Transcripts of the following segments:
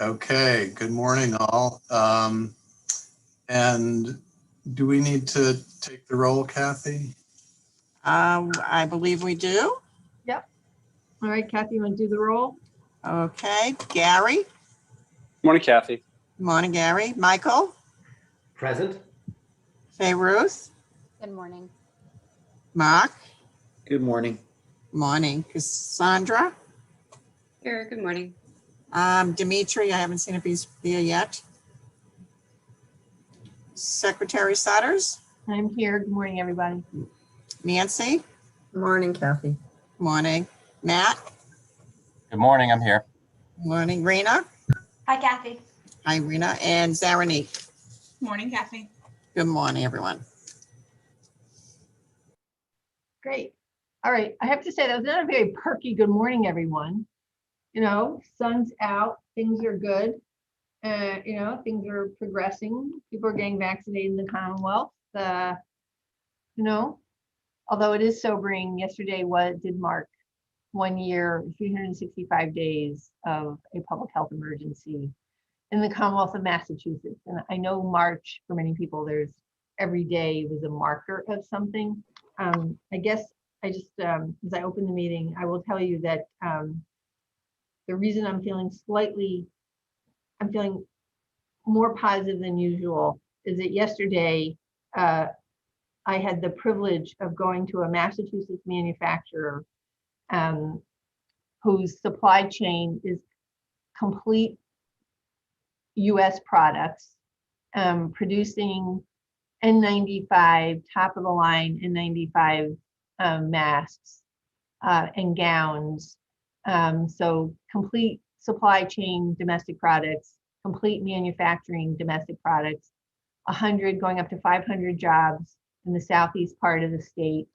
Okay, good morning all. And do we need to take the roll, Kathy? I believe we do. Yep. All right, Kathy, you want to do the roll? Okay, Gary. Morning, Kathy. Morning, Gary. Michael. Present. Fay Ruth. Good morning. Mark. Good morning. Morning. Cassandra. Here, good morning. Dimitri, I haven't seen if he's here yet. Secretary Sutters. I'm here. Good morning, everybody. Nancy. Morning, Kathy. Morning. Matt. Good morning. I'm here. Morning. Rena. Hi, Kathy. Hi, Rena. And Zarani. Morning, Kathy. Good morning, everyone. Great. All right. I have to say that was not a very perky good morning, everyone. You know, sun's out, things are good. You know, things are progressing. People are getting vaccinated in the Commonwealth. You know, although it is sobering, yesterday did mark 1 year, 365 days of a public health emergency in the Commonwealth of Massachusetts. And I know March, for many people, every day was a marker of something. I guess I just, as I open the meeting, I will tell you that the reason I'm feeling more positive than usual is that yesterday I had the privilege of going to a Massachusetts manufacturer whose supply chain is complete US products, producing N95, top of the line N95 masks and gowns. So complete supply chain domestic products, complete manufacturing domestic products, 100 going up to 500 jobs in the southeast part of the state,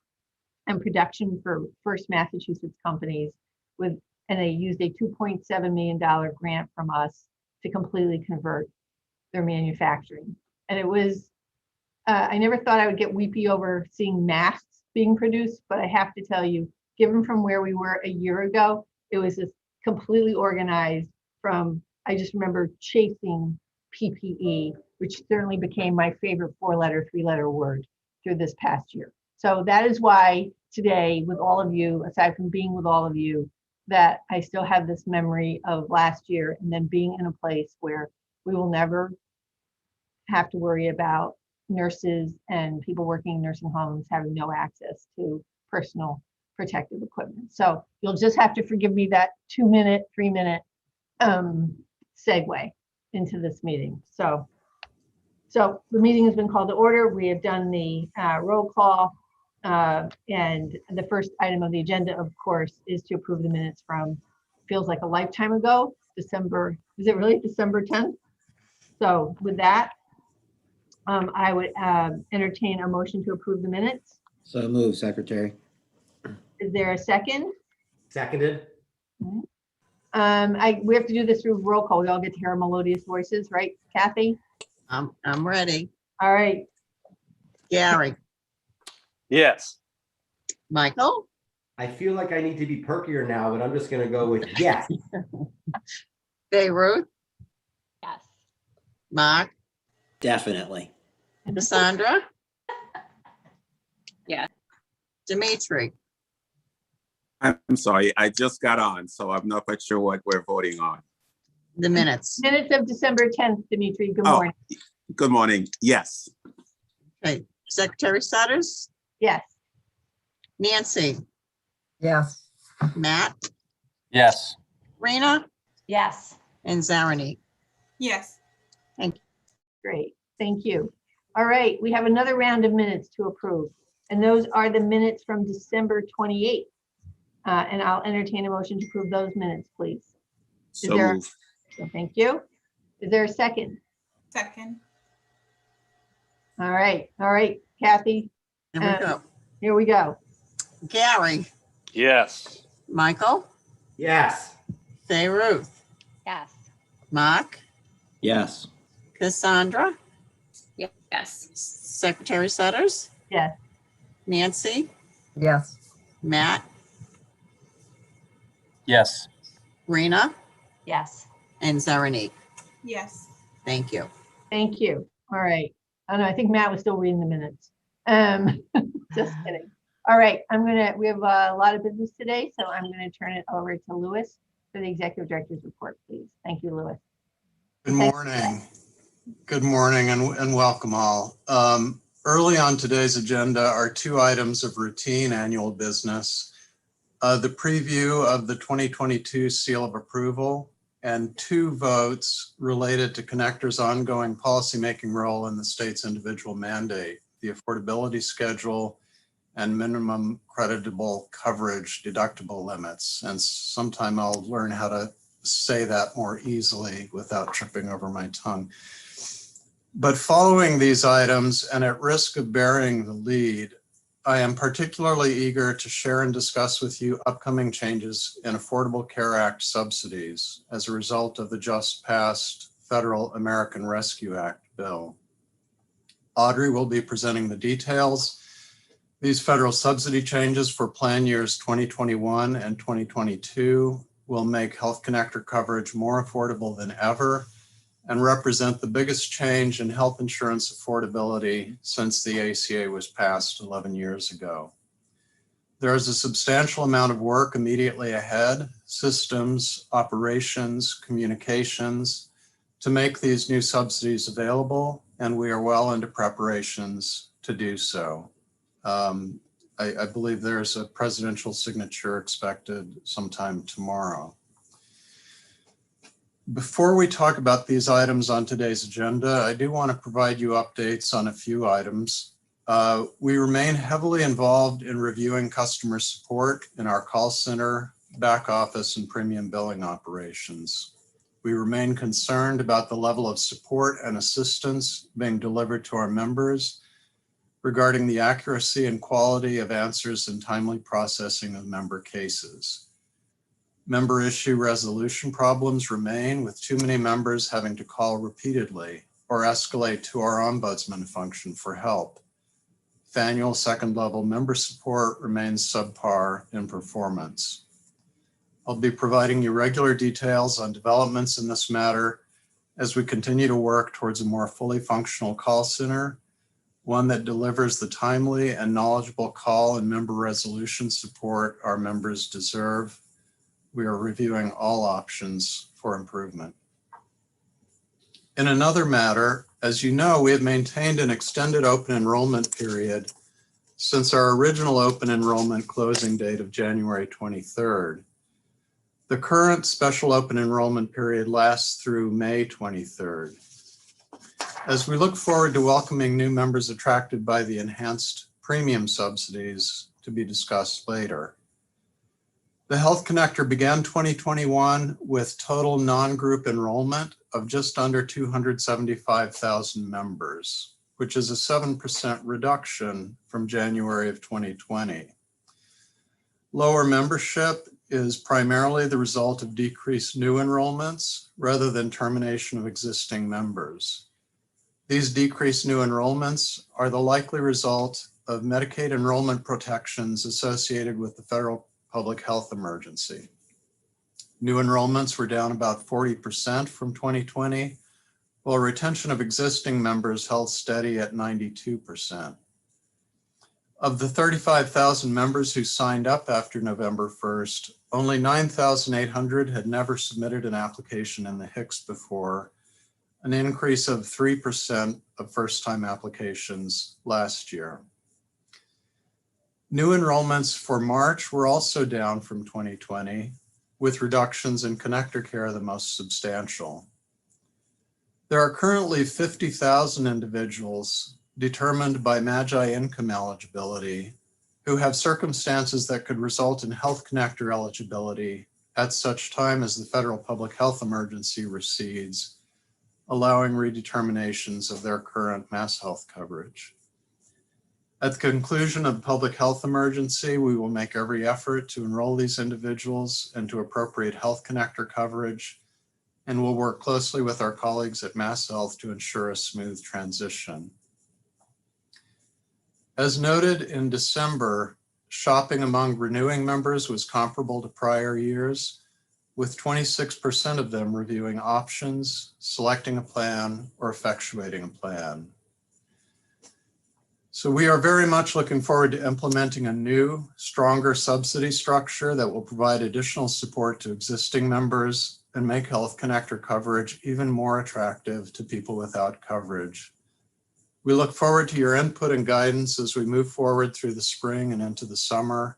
and production for first Massachusetts companies and they used a $2.7 million grant from us to completely convert their manufacturing. And it was, I never thought I would get weepy over seeing masks being produced, but I have to tell you, given from where we were a year ago, it was just completely organized from, I just remember chasing PPE, which certainly became my favorite 3-letter word through this past year. So that is why today with all of you, aside from being with all of you, that I still have this memory of last year and then being in a place where we will never have to worry about nurses and people working in nursing homes having no access to personal protective equipment. So you'll just have to forgive me that 2-minute, 3-minute segue into this meeting. So the meeting has been called to order. We have done the roll call. And the first item of the agenda, of course, is to approve the minutes from, feels like a lifetime ago, December, is it really December 10th? So with that, I would entertain a motion to approve the minutes. So move, Secretary. Is there a second? Seconded. We have to do this through roll call. We all get to hear our melodious voices, right, Kathy? I'm ready. All right. Gary. Yes. Michael. I feel like I need to be perkier now, but I'm just going to go with yes. Fay Ruth. Yes. Mark. Definitely. Cassandra. Yeah. Dimitri. I'm sorry, I just got on, so I'm not quite sure what we're voting on. The minutes. Minutes of December 10th, Dimitri. Good Oh, morning. Good morning. Yes. Okay. Secretary Sutters. Yes. Nancy. Yes. Matt. Yes. Rena. Yes. And Zarani. Yes. Great, thank you. All right, we have another round of minutes to approve, and those are the minutes from December 28th. And I'll entertain a motion to approve those minutes, please. So move. Thank you. Is there a second? Second. All right, Kathy, Here we go. here we go. Gary. Yes. Michael. Yes. Fay Ruth. Yes. Mark. Yes. Cassandra. Yes. Secretary Sutters. Yes. Nancy. Yes. Matt. Yes. Rena, Yes. and Zarani. Yes. Thank you. Thank you. All right. I know, I think Matt was still reading the minutes. Just kidding. All right, we have a lot of business today, so I'm gonna turn it over to Louis for the executive director's report, please. Thank you, Louis. Good morning. Good morning and welcome all. Early on today's agenda are 2 items of routine annual business. The preview of the 2022 seal of approval and 2 votes related to Connector's ongoing policymaking role in the state's individual mandate, the affordability schedule and minimum creditable coverage deductible limits. And sometime I'll learn how to say that more easily without tripping over my tongue. But following these items and at risk of bearing the lead, I am particularly eager to share and discuss with you upcoming changes in Affordable Care Act subsidies as a result of the just passed Federal American Rescue Act bill. Audrey will be presenting the details. These federal subsidy changes for plan years 2021 and 2022 will make Health Connector coverage more affordable than ever and represent the biggest change in health insurance affordability since the ACA was passed 11 years ago. There is a substantial amount of work immediately ahead, systems, operations, communications, to make these new subsidies available, and we are well into preparations to do so. I believe there's a presidential signature expected sometime tomorrow. Before we talk about these items on today's agenda, I do want to provide you updates on a few items. We remain heavily involved in reviewing customer support in our call center, back office, and premium billing operations. We remain concerned about the level of support and assistance being delivered to our members regarding the accuracy and quality of answers and timely processing of member cases. Member issue resolution problems remain, with too many members having to call repeatedly or escalate to our ombudsman function for help. Annual second level member support remains subpar in performance. I'll be providing you regular details on developments in this matter as we continue to work towards a more fully functional call center, one that delivers the timely and knowledgeable call and member resolution support our members deserve. We are reviewing all options for improvement. In another matter, as you know, we have maintained an extended open enrollment period since our original open enrollment closing date of January 23rd. The current special open enrollment period lasts through May 23rd. As we look forward to welcoming new members attracted by the enhanced premium subsidies to be discussed later. The Health Connector began 2021 with total non-group enrollment of just under 275,000 members, which is a 7% reduction from January of 2020. Lower membership is primarily the result of decreased new enrollments rather than termination of existing members. These decreased new enrollments are the likely result of Medicaid enrollment protections associated with the federal public health emergency. New enrollments were down about 40% from 2020, while retention of existing members held steady at 92%. Of the 35,000 members who signed up after November 1st, only 9,800 had never submitted an application in the HICS before, an increase of 3% of first-time applications last year. New enrollments for March were also down from 2020, with reductions in ConnectorCare the most substantial. There are currently 50,000 individuals determined by MAGI income eligibility who have circumstances that could result in Health Connector eligibility at such time as the federal public health emergency recedes, allowing redeterminations of their current mass health coverage. At the conclusion of the public health emergency, we will make every effort to enroll these individuals into appropriate Health Connector coverage, and we'll work closely with our colleagues at Mass Health to ensure a smooth transition. As noted in December, shopping among renewing members was comparable to prior years, with 26% of them reviewing options, selecting a plan, or effectuating a plan. So we are very much looking forward to implementing a new, stronger subsidy structure that will provide additional support to existing members and make Health Connector coverage even more attractive to people without coverage. We look forward to your input and guidance as we move forward through the spring and into the summer,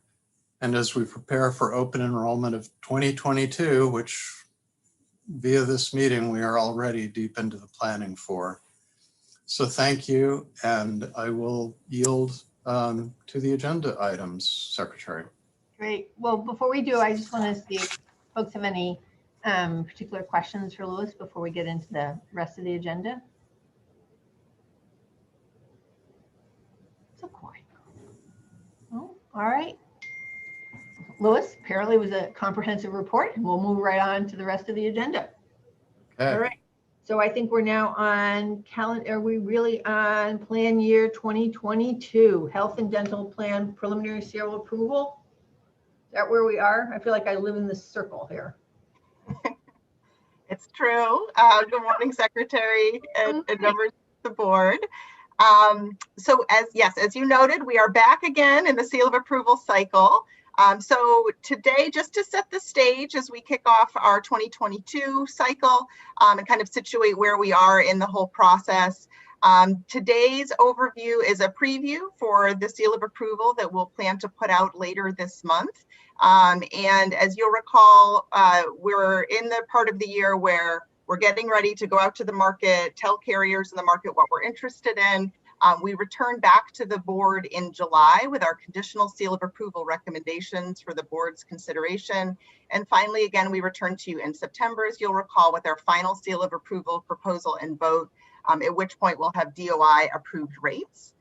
and as we prepare for open enrollment of 2022, which via this meeting, we are already deep into the planning for. So thank you, and I will yield to the agenda items, Secretary. Great. Well, before we do, I just want to see if folks have any particular questions for Louis before we get into the rest of the agenda. So quiet. Oh, all right. Louis, apparently it was a comprehensive report, and we'll move right on to the rest of the agenda. Okay. All right. So I think we're now on calendar. Are we really on plan year 2022 health and dental plan preliminary serial approval? Is that where we are? I feel like I live in this circle here. It's true. Good morning, Secretary and members of the board. So as you noted, we are back again in the seal of approval cycle. So today, just to set the stage as we kick off our 2022 cycle and kind of situate where we are in the whole process. Today's overview is a preview for the seal of approval that we'll plan to put out later this month. And as you'll recall, we're in the part of the year where we're getting ready to go out to the market, tell carriers in the market what we're interested in. We returned back to the board in July with our conditional seal of approval recommendations for the board's consideration. And finally, again, we returned to you in September, as you'll recall, with our final seal of approval proposal and vote, at which point we'll have DOI approved rates.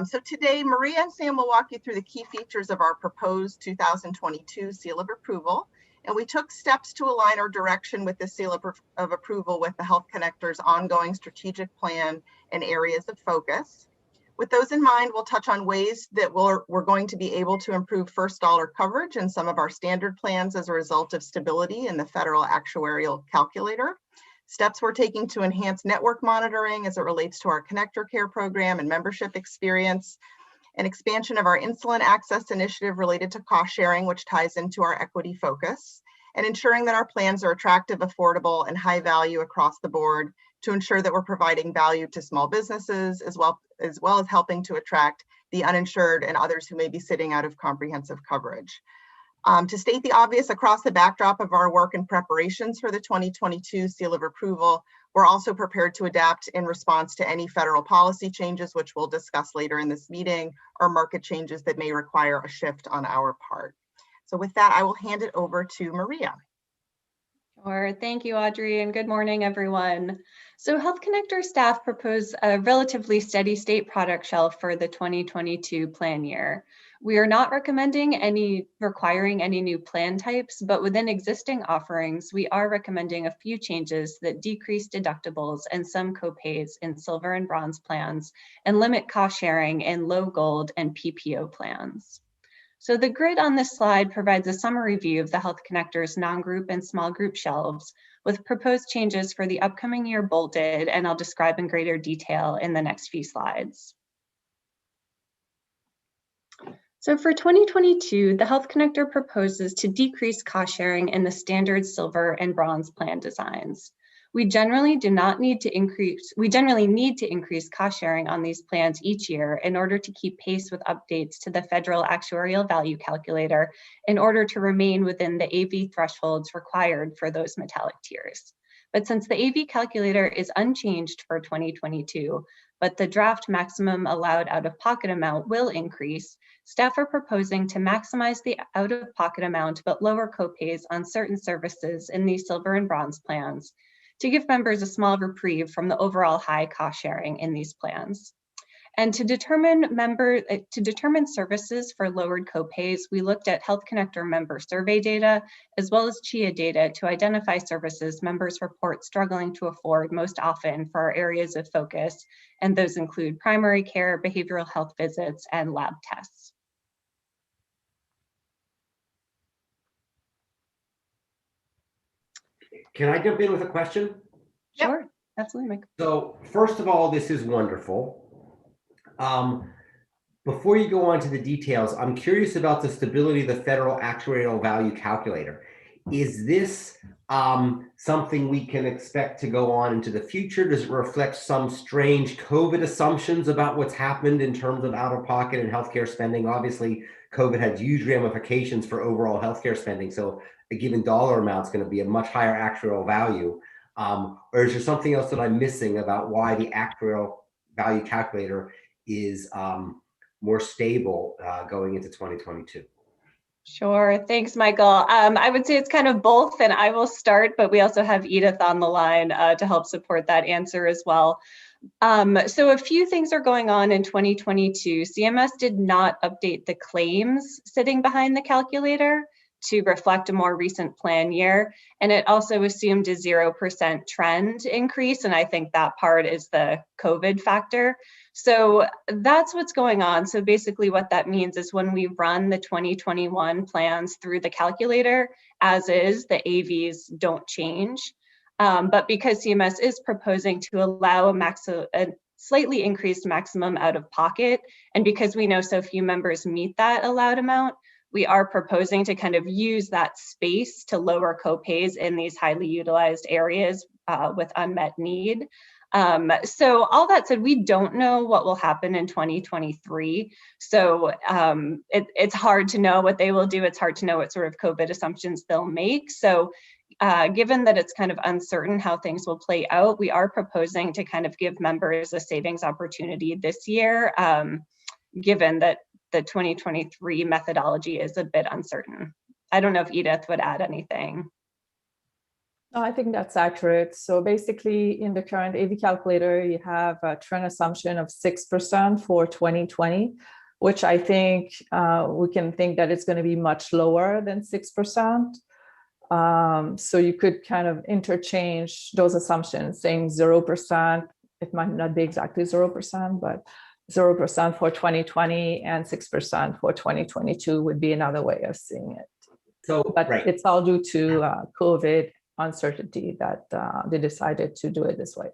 So today, Maria and Sam will walk you through the key features of our proposed 2022 seal of approval. And we took steps to align our direction with the seal of approval with the Health Connector's ongoing strategic plan and areas of focus. With those in mind, we'll touch on ways that we're going to be able to improve first dollar coverage in some of our standard plans as a result of stability in the federal actuarial calculator. Steps we're taking to enhance network monitoring as it relates to our ConnectorCare program and membership experience, an expansion of our insulin access initiative related to cost sharing, which ties into our equity focus, and ensuring that our plans are attractive, affordable, and high value across the board to ensure that we're providing value to small businesses as well as helping to attract the uninsured and others who may be sitting out of comprehensive coverage. To state the obvious, across the backdrop of our work and preparations for the 2022 seal of approval, we're also prepared to adapt in response to any federal policy changes, which we'll discuss later in this meeting, or market changes that may require a shift on our part. So with that, I will hand it over to Maria. Sure. Thank you, Audrey, and good morning, everyone. So Health Connector staff proposed a relatively steady state product shelf for the 2022 plan year. We are not requiring any new plan types, but within existing offerings, we are recommending a few changes that decrease deductibles and some copays in silver and bronze plans and limit cost sharing in low gold and PPO plans. So the grid on this slide provides a summary view of the Health Connector's non-group and small group shelves with proposed changes for the upcoming year bolded, and I'll describe in greater detail in the next few slides. So for 2022, the Health Connector proposes to decrease cost sharing in the standard silver and bronze plan designs. We generally need to increase cost sharing on these plans each year in order to keep pace with updates to the federal actuarial value calculator in order to remain within the AV thresholds required for those metallic tiers. But since the AV calculator is unchanged for 2022, but the draft maximum allowed out-of-pocket amount will increase, staff are proposing to maximize the out-of-pocket amount but lower copays on certain services in these silver and bronze plans to give members a small reprieve from the overall high cost sharing in these plans. And to determine services for lowered copays, we looked at Health Connector member survey data, as well as CHIA data to identify services members report struggling to afford most often for our areas of focus, and those include primary care, behavioral health visits, and lab tests. Can I jump in with a question? Yep. Sure, absolutely, Mike. So first of all, this is wonderful. Before you go on to the details, I'm curious about the stability of the federal actuarial value calculator. Is this something we can expect to go on into the future? Does it reflect some strange COVID assumptions about what's happened in terms of out-of-pocket and healthcare spending? Obviously, COVID had huge ramifications for overall healthcare spending, so a given dollar amount is going to be a much higher actuarial value. Or is there something else that I'm missing about why the actuarial value calculator is more stable going into 2022? Sure. Thanks, Michael. I would say it's kind of both, and I will start, but we also have Edith on the line to help support that answer as well. So a few things are going on in 2022. CMS did not update the claims sitting behind the calculator to reflect a more recent plan year. And it also assumed a 0% trend increase. And I think that part is the COVID factor. So that's what's going on. So basically what that means is when we run the 2021 plans through the calculator, as is, the AVs don't change. But because CMS is proposing to allow a slightly increased maximum out of pocket, and because we know so few members meet that allowed amount, we are proposing to kind of use that space to lower copays in these highly utilized areas with unmet need. So all that said, we don't know what will happen in 2023. So it's hard to know what they will do. It's hard to know what sort of COVID assumptions they'll make. So given that it's kind of uncertain how things will play out, we are proposing to kind of give members a savings opportunity this year, given that the 2023 methodology is a bit uncertain. I don't know if Edith would add anything. No, I think that's accurate. So basically in the current AV calculator, you have a trend assumption of 6% for 2020, which I think we can think that it's going to be much lower than 6%. So you could kind of interchange those assumptions, saying 0%. It might not be exactly 0%, but 0% for 2020 and 6% for 2022 would be another way of seeing it. So, but right. It's all due to COVID uncertainty that they decided to do it this way.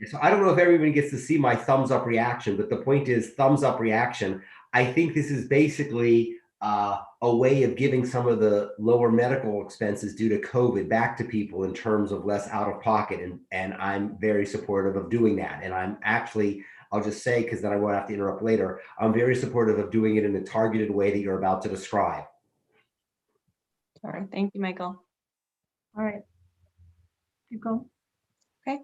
So I don't know if everybody gets to see my thumbs up reaction, but the point is thumbs up reaction. I think this is basically a way of giving some of the lower medical expenses due to COVID back to people in terms of less out of pocket. And I'm very supportive of doing that. And I'm actually, I'll just say, because then I won't have to interrupt later, I'm very supportive of doing it in the targeted way that you're about to describe. All right, thank you, Michael. All right, you go. Okay.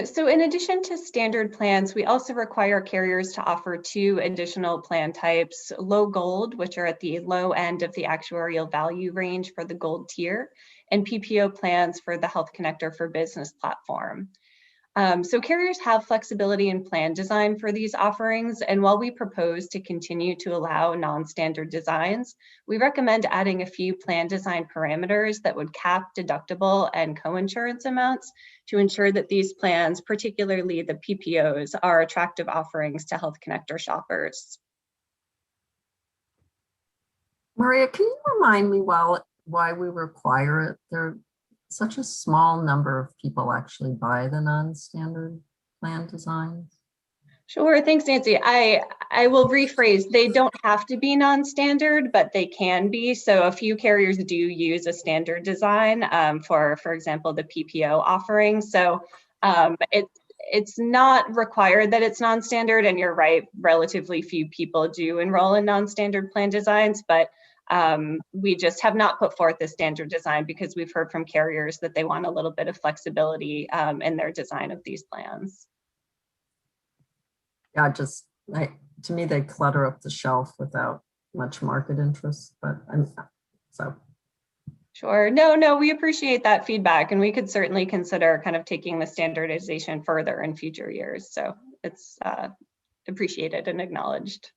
So in addition to standard plans, we also require carriers to offer 2 additional plan types: low gold, which are at the low end of the actuarial value range for the gold tier, and PPO plans for the Health Connector for Business platform. So carriers have flexibility in plan design for these offerings, and while we propose to continue to allow non-standard designs, we recommend adding a few plan design parameters that would cap deductible and coinsurance amounts to ensure that these plans, particularly the PPOs, are attractive offerings to Health Connector shoppers. Maria, can you remind me why we require it? There such a small number of people actually buy the non-standard plan designs. Sure, thanks, Nancy. I will rephrase. They don't have to be non-standard, but they can be. So a few carriers do use a standard design for example, the PPO offering. So it's not required that it's non-standard, and you're right, relatively few people do enroll in non-standard plan designs, but we just have not put forth a standard design because we've heard from carriers that they want a little bit of flexibility in their design of these plans. Yeah, to me, they clutter up the shelf without much market interest, but so. Sure, no, we appreciate that feedback, and we could certainly consider kind of taking the standardization further in future years. So it's appreciated and acknowledged.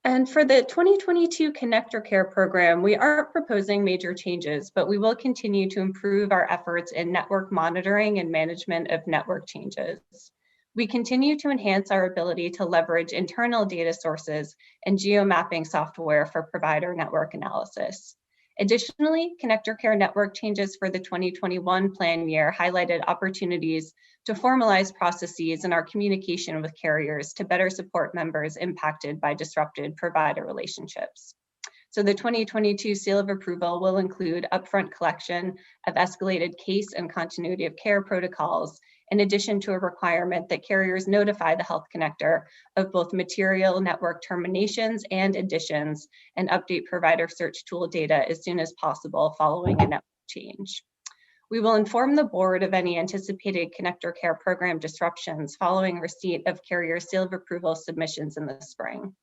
And for the 2022 ConnectorCare program, we aren't proposing major changes, but we will continue to improve our efforts in network monitoring and management of network changes. We continue to enhance our ability to leverage internal data sources and geomapping software for provider network analysis. Additionally, ConnectorCare network changes for the 2021 plan year highlighted opportunities to formalize processes in our communication with carriers to better support members impacted by disrupted provider relationships. So the 2022 seal of approval will include upfront collection of escalated case and continuity of care protocols, in addition to a requirement that carriers notify the Health Connector of both material network terminations and additions and update provider search tool data as soon as possible following a network change. We will inform the board of any anticipated ConnectorCare program disruptions following receipt of carrier seal of approval submissions in the spring.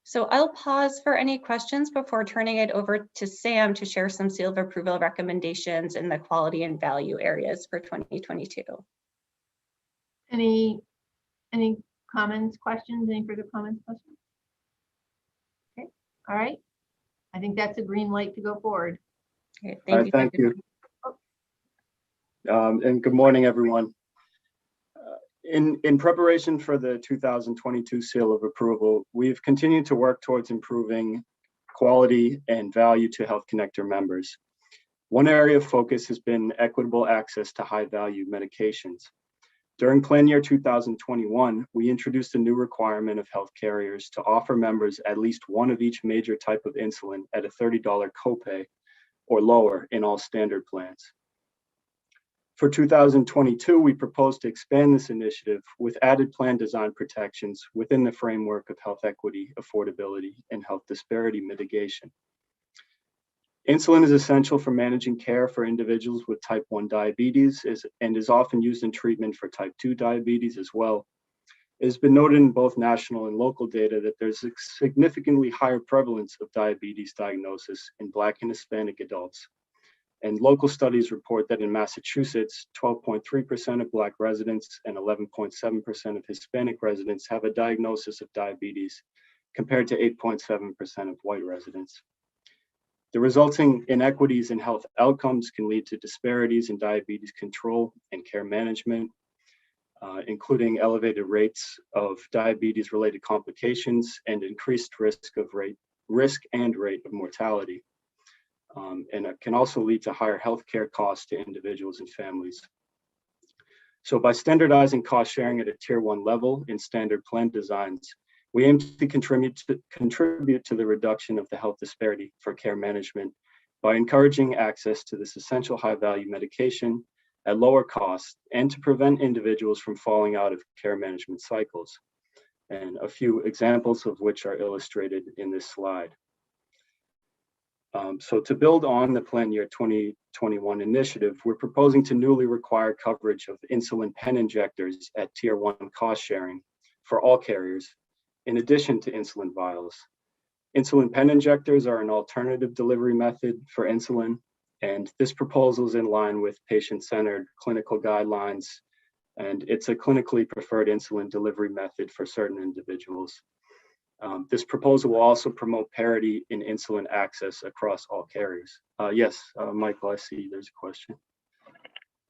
So I'll pause for any questions before turning it over to Sam to share some seal of approval recommendations in the quality and value areas for 2022. Any comments, questions, any further comments, questions? Okay, all right. I think that's a green light to go forward. Okay, thank you. And good morning, everyone. In preparation for the 2022 seal of approval, we've continued to work towards improving quality and value to Health Connector members. One area of focus has been equitable access to high-value medications. During plan year 2021, we introduced a new requirement of health carriers to offer members at least one of each major type of insulin at a $30 copay or lower in all standard plans. For 2022, we propose to expand this initiative with added plan design protections within the framework of health equity, affordability, and health disparity mitigation. Insulin is essential for managing care for individuals with type 1 diabetes and is often used in treatment for type 2 diabetes as well. It has been noted in both national and local data that there's a significantly higher prevalence of diabetes diagnosis in Black and Hispanic adults. And local studies report that in Massachusetts, 12.3% of Black residents and 11.7% of Hispanic residents have a diagnosis of diabetes, compared to 8.7% of white residents. The resulting inequities in health outcomes can lead to disparities in diabetes control and care management, including elevated rates of diabetes-related complications and increased risk and rate of mortality. And it can also lead to higher healthcare costs to individuals and families. So by standardizing cost sharing at a tier 1 level in standard plan designs, we aim to contribute to the reduction of the health disparity for care management by encouraging access to this essential high-value medication at lower cost and to prevent individuals from falling out of care management cycles. And a few examples of which are illustrated in this slide. So to build on the plan year 2021 initiative, we're proposing to newly require coverage of insulin pen injectors at tier 1 cost sharing for all carriers, in addition to insulin vials. Insulin pen injectors are an alternative delivery method for insulin, and this proposal is in line with patient-centered clinical guidelines, and it's a clinically preferred insulin delivery method for certain individuals. This proposal will also promote parity in insulin access across all carriers. Yes, Michael, I see there's a question.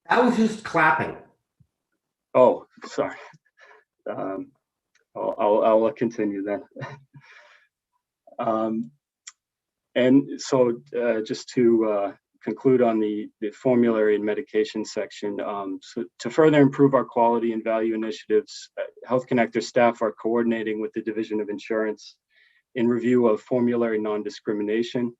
I was just clapping. Oh, sorry. I'll continue then. And so just to conclude on the formulary and medication section, so to further improve our quality and value initiatives, Health Connector staff are coordinating with the Division of Insurance in review of formulary non-discrimination.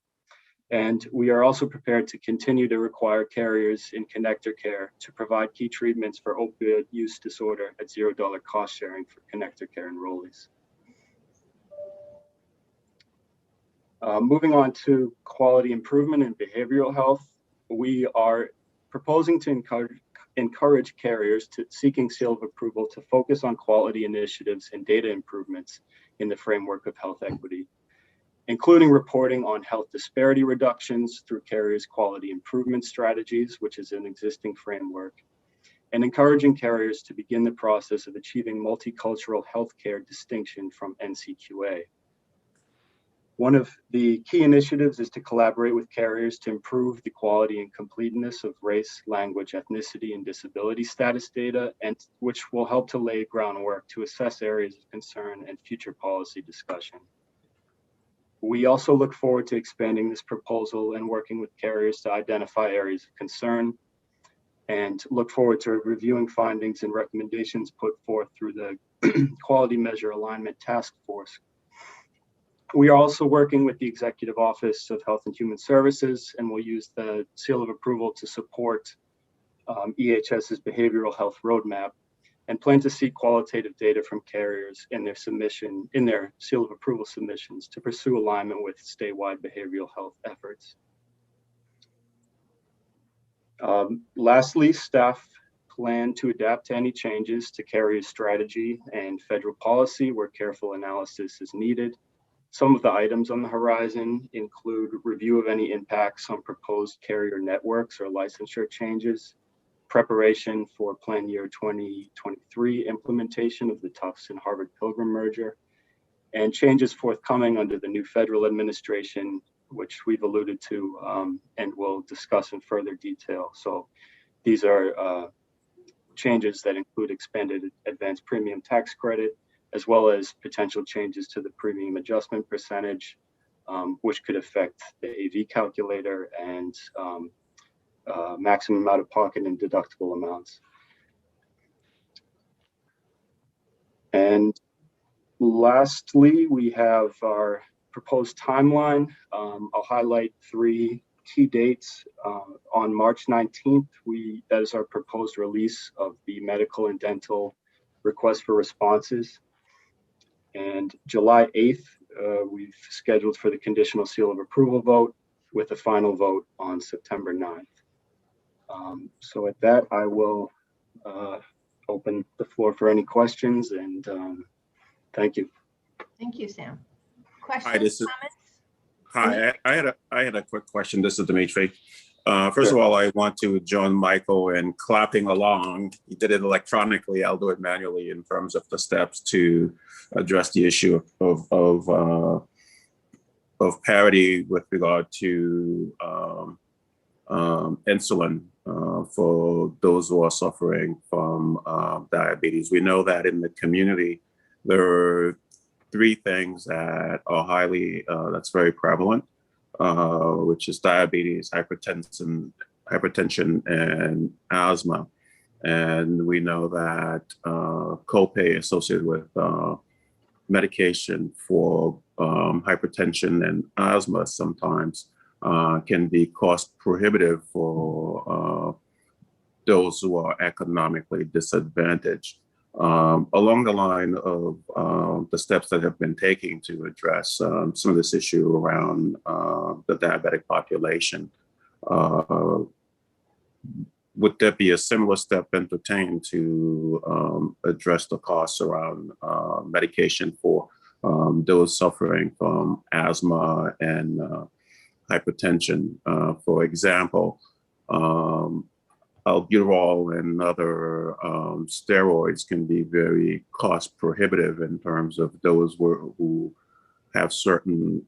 And we are also prepared to continue to require carriers in ConnectorCare to provide key treatments for opioid use disorder at $0 cost sharing for ConnectorCare enrollees. Moving on to quality improvement and behavioral health, we are proposing to encourage carriers seeking seal of approval to focus on quality initiatives and data improvements in the framework of health equity, including reporting on health disparity reductions through carriers' quality improvement strategies, which is an existing framework, and encouraging carriers to begin the process of achieving multicultural healthcare distinction from NCQA. One of the key initiatives is to collaborate with carriers to improve the quality and completeness of race, language, ethnicity, and disability status data, and which will help to lay groundwork to assess areas of concern and future policy discussion. We also look forward to expanding this proposal and working with carriers to identify areas of concern, and look forward to reviewing findings and recommendations put forth through the Quality Measure Alignment Task Force. We are also working with the Executive Office of Health and Human Services, and we'll use the seal of approval to support EHS's behavioral health roadmap, and plan to seek qualitative data from carriers in their seal of approval submissions to pursue alignment with statewide behavioral health efforts. Lastly, staff plan to adapt to any changes to carrier strategy and federal policy where careful analysis is needed. Some of the items on the horizon include review of any impacts on proposed carrier networks or licensure changes, preparation for plan year 2023 implementation of the Tufts and Harvard-Pilgrim merger, and changes forthcoming under the new federal administration, which we've alluded to and will discuss in further detail. So these are changes that include expanded advanced premium tax credit, as well as potential changes to the premium adjustment percentage, which could affect the AV calculator and maximum out-of-pocket and deductible amounts. And lastly, we have our proposed timeline. I'll highlight 3 key dates. On March 19th, that is our proposed release of the medical and dental request for responses. And July 8th, we've scheduled for the conditional seal of approval vote with a final vote on September 9th. So at that, I will open the floor for any questions, and thank you. Thank you, Sam. Questions, Hi, I had a quick question. This is Dimitri. First of all, I want to join Michael in clapping along. He did it electronically. I'll do it manually in terms of the steps to address the issue of parity with regard to insulin for those who are suffering from diabetes. We know that in the community, there are 3 things that are highly, that's very prevalent, which is diabetes, hypertension, and asthma. And we know that copay associated with medication for hypertension and asthma sometimes can be cost prohibitive for those who are economically disadvantaged. Along the line of the steps that have been taken to address some of this issue around the diabetic population, would there be a similar step entertained to address the costs around medication for those suffering from asthma and hypertension? For example, albuterol and other steroids can be very cost prohibitive in terms of those who have certain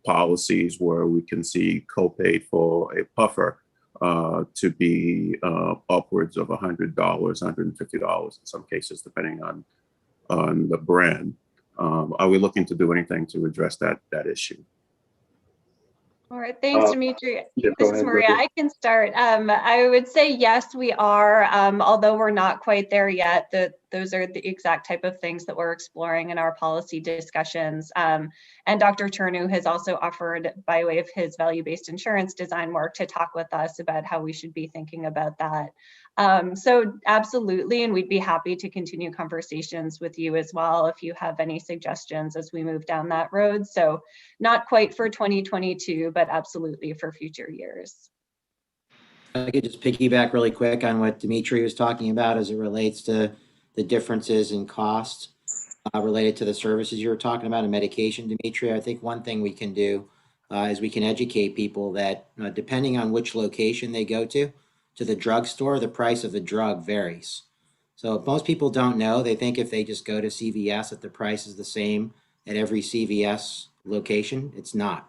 policies where we can see copay for a puffer to be upwards of $100, $150 in some cases, depending on the brand. Are we looking to do anything to address that issue? All right, thanks, Dimitri. Yeah, This is Maria. I can start. I would say yes, we are, although we're not quite there yet. Those are the exact type of things that we're exploring in our policy discussions. And Dr. Chernu has also offered, by way of his value-based insurance design work, to talk with us about how we should be thinking about that. So absolutely, and we'd be happy to continue conversations with you as well if you have any suggestions as we move down that road. So not quite for 2022, but absolutely for future years. I could just piggyback really quick on what Dimitri was talking about as it relates to the differences in cost related to the services you were talking about in medication, Dimitri. I think one thing we can do is we can educate people that depending on which location they go to the drugstore, the price of the drug varies. So most people don't know. They think if they just go to CVS that the price is the same at every CVS location. It's not.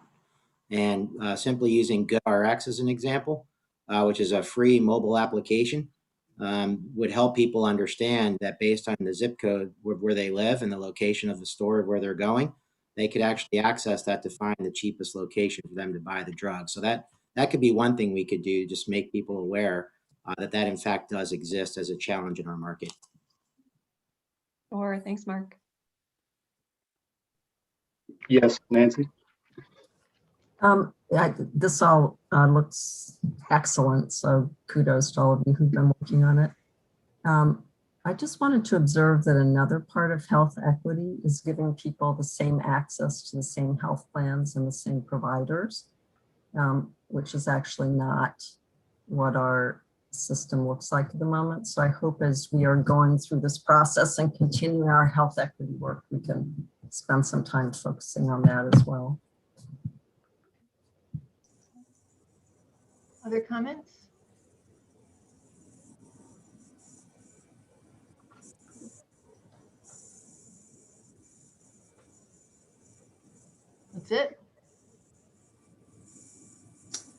And simply using GoodRx as an example, which is a free mobile application, would help people understand that based on the zip code where they live and the location of the store where they're going, they could actually access that to find the cheapest location for them to buy the drug. So that could be one thing we could do, just make people aware that in fact does exist as a challenge in our market. Or thanks, Mark. Yes, Nancy? This all looks excellent, so kudos to all of you who've been working on it. I just wanted to observe that another part of health equity is giving people the same access to the same health plans and the same providers, which is actually not what our system looks like at the moment. So I hope as we are going through this process and continuing our health equity work, we can spend some time focusing on that as well. Other comments? That's it?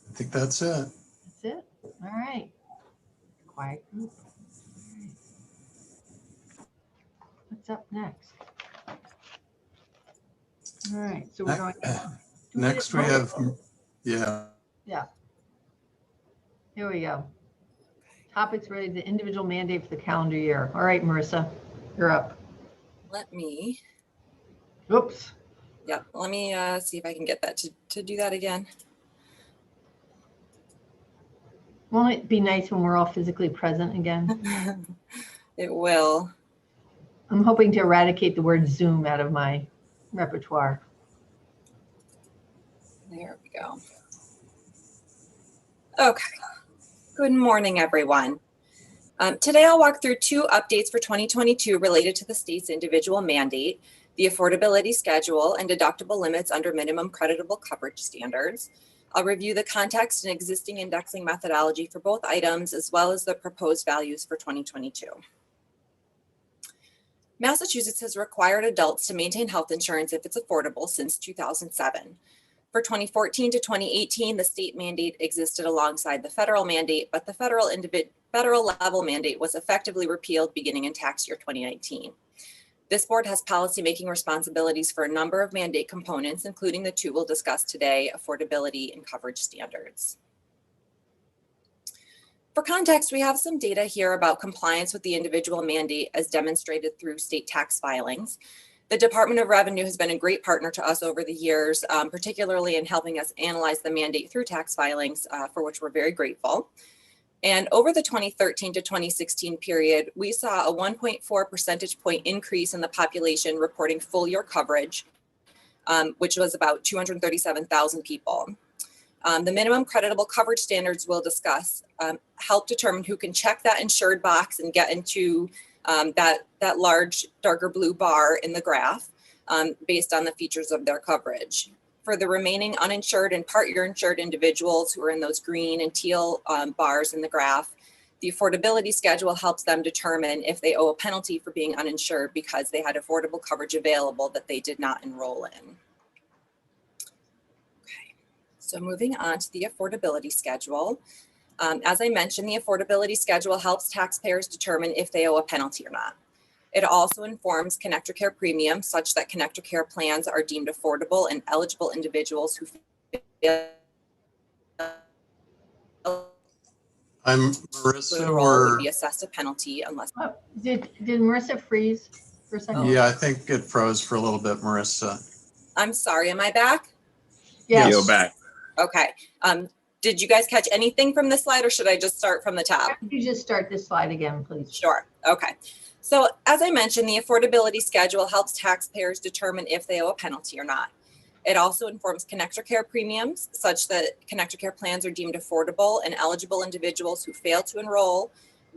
I think that's it. That's it? All right. Quiet group. All right. What's up next? All right, so we're going. Next we have, yeah. Yeah. Here we go. Topics related to individual mandate for the calendar year. All right, Marissa, you're up. Let me, Oops. yep, let me see if I can get that to do that again. Won't it be nice when we're all physically present again? It will. I'm hoping to eradicate the word Zoom out of my repertoire. There we go. Okay. Good morning, everyone. Today, I'll walk through two updates for 2022 related to the state's individual mandate, the affordability schedule, and deductible limits under minimum creditable coverage standards. I'll review the context and existing indexing methodology for both items, as well as the proposed values for 2022. Massachusetts has required adults to maintain health insurance if it's affordable since 2007. For 2014 to 2018, the state mandate existed alongside the federal mandate, but the federal level mandate was effectively repealed beginning in tax year 2019. This board has policymaking responsibilities for a number of mandate components, including the two we'll discuss today, affordability and coverage standards. For context, we have some data here about compliance with the individual mandate as demonstrated through state tax filings. The Department of Revenue has been a great partner to us over the years, particularly in helping us analyze the mandate through tax filings, for which we're very grateful. And over the 2013 to 2016 period, we saw a 1.4 percentage point increase in the population reporting full year coverage, which was about 237,000 people. The minimum creditable coverage standards we'll discuss help determine who can check that insured box and get into that large darker blue bar in the graph based on the features of their coverage. For the remaining uninsured and part year insured individuals who are in those green and teal bars in the graph, the affordability schedule helps them determine if they owe a penalty for being uninsured because they had affordable coverage available that they did not enroll in. Okay, so moving on to the affordability schedule. As I mentioned, the affordability schedule helps taxpayers determine if they owe a penalty or not. It also informs ConnectorCare premiums such that ConnectorCare plans are deemed affordable and eligible individuals who I'm Marissa would be assessed a penalty unless. Oh, did Marissa freeze for a second? Yeah, I think it froze for a little bit, Marissa. I'm sorry, am I back? Yes. You're back. Okay. Did you guys catch anything from this slide or should I just start from the top? You just start this slide again, please. Sure. Okay. So as I mentioned, the affordability schedule helps taxpayers determine if they owe a penalty or not. It also informs ConnectorCare premiums such that ConnectorCare plans are deemed affordable and eligible individuals who fail to enroll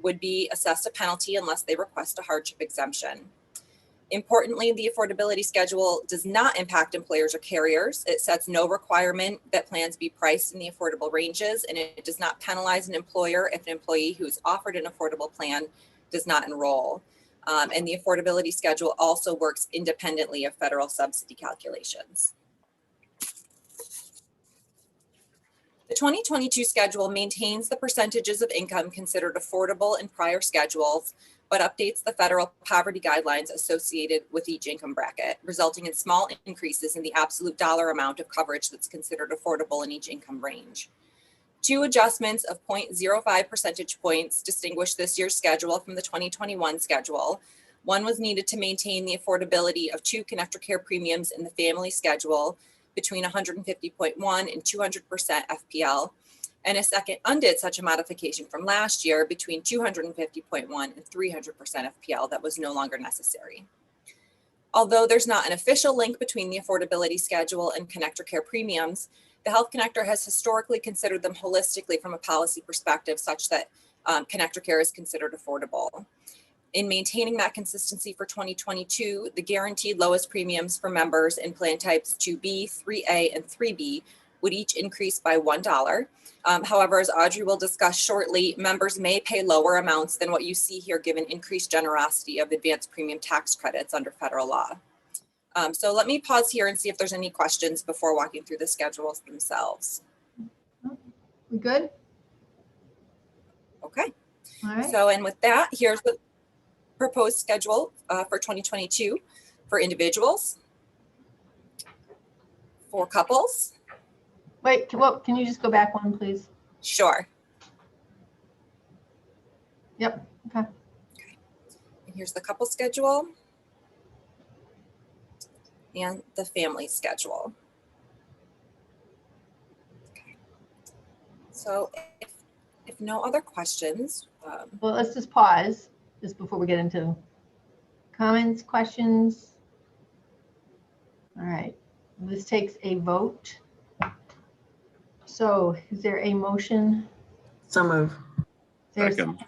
would be assessed a penalty unless they request a hardship exemption. Importantly, the affordability schedule does not impact employers or carriers. It sets no requirement that plans be priced in the affordable ranges, and it does not penalize an employer if an employee who is offered an affordable plan does not enroll. And the affordability schedule also works independently of federal subsidy calculations. The 2022 schedule maintains the percentages of income considered affordable in prior schedules, but updates the federal poverty guidelines associated with each income bracket, resulting in small increases in the absolute dollar amount of coverage that's considered affordable in each income range. 2 adjustments of 0.05 percentage points distinguish this year's schedule from the 2021 schedule. One was needed to maintain the affordability of 2 ConnectorCare premiums in the family schedule between 150.1 and 200% FPL, and a second undid such a modification from last year between 250.1 and 300% FPL that was no longer necessary. Although there's not an official link between the affordability schedule and ConnectorCare premiums, the Health Connector has historically considered them holistically from a policy perspective such that ConnectorCare is considered affordable. In maintaining that consistency for 2022, the guaranteed lowest premiums for members in plan types 2B, 3A, and 3B would each increase by $1. However, as Audrey will discuss shortly, members may pay lower amounts than what you see here given increased generosity of advanced premium tax credits under federal law. So let me pause here and see if there's any questions before walking through the schedules themselves. We good? Okay. All right. So, and with that, here's the proposed schedule for 2022 for individuals, for couples. Wait, can you just go back one, please? Sure. Yep. Okay. And here's the couple schedule and the family schedule. Okay. So if no other questions. Well, let's just pause just before we get into comments, questions. All right, this takes a vote. So is there a motion? So move. Second.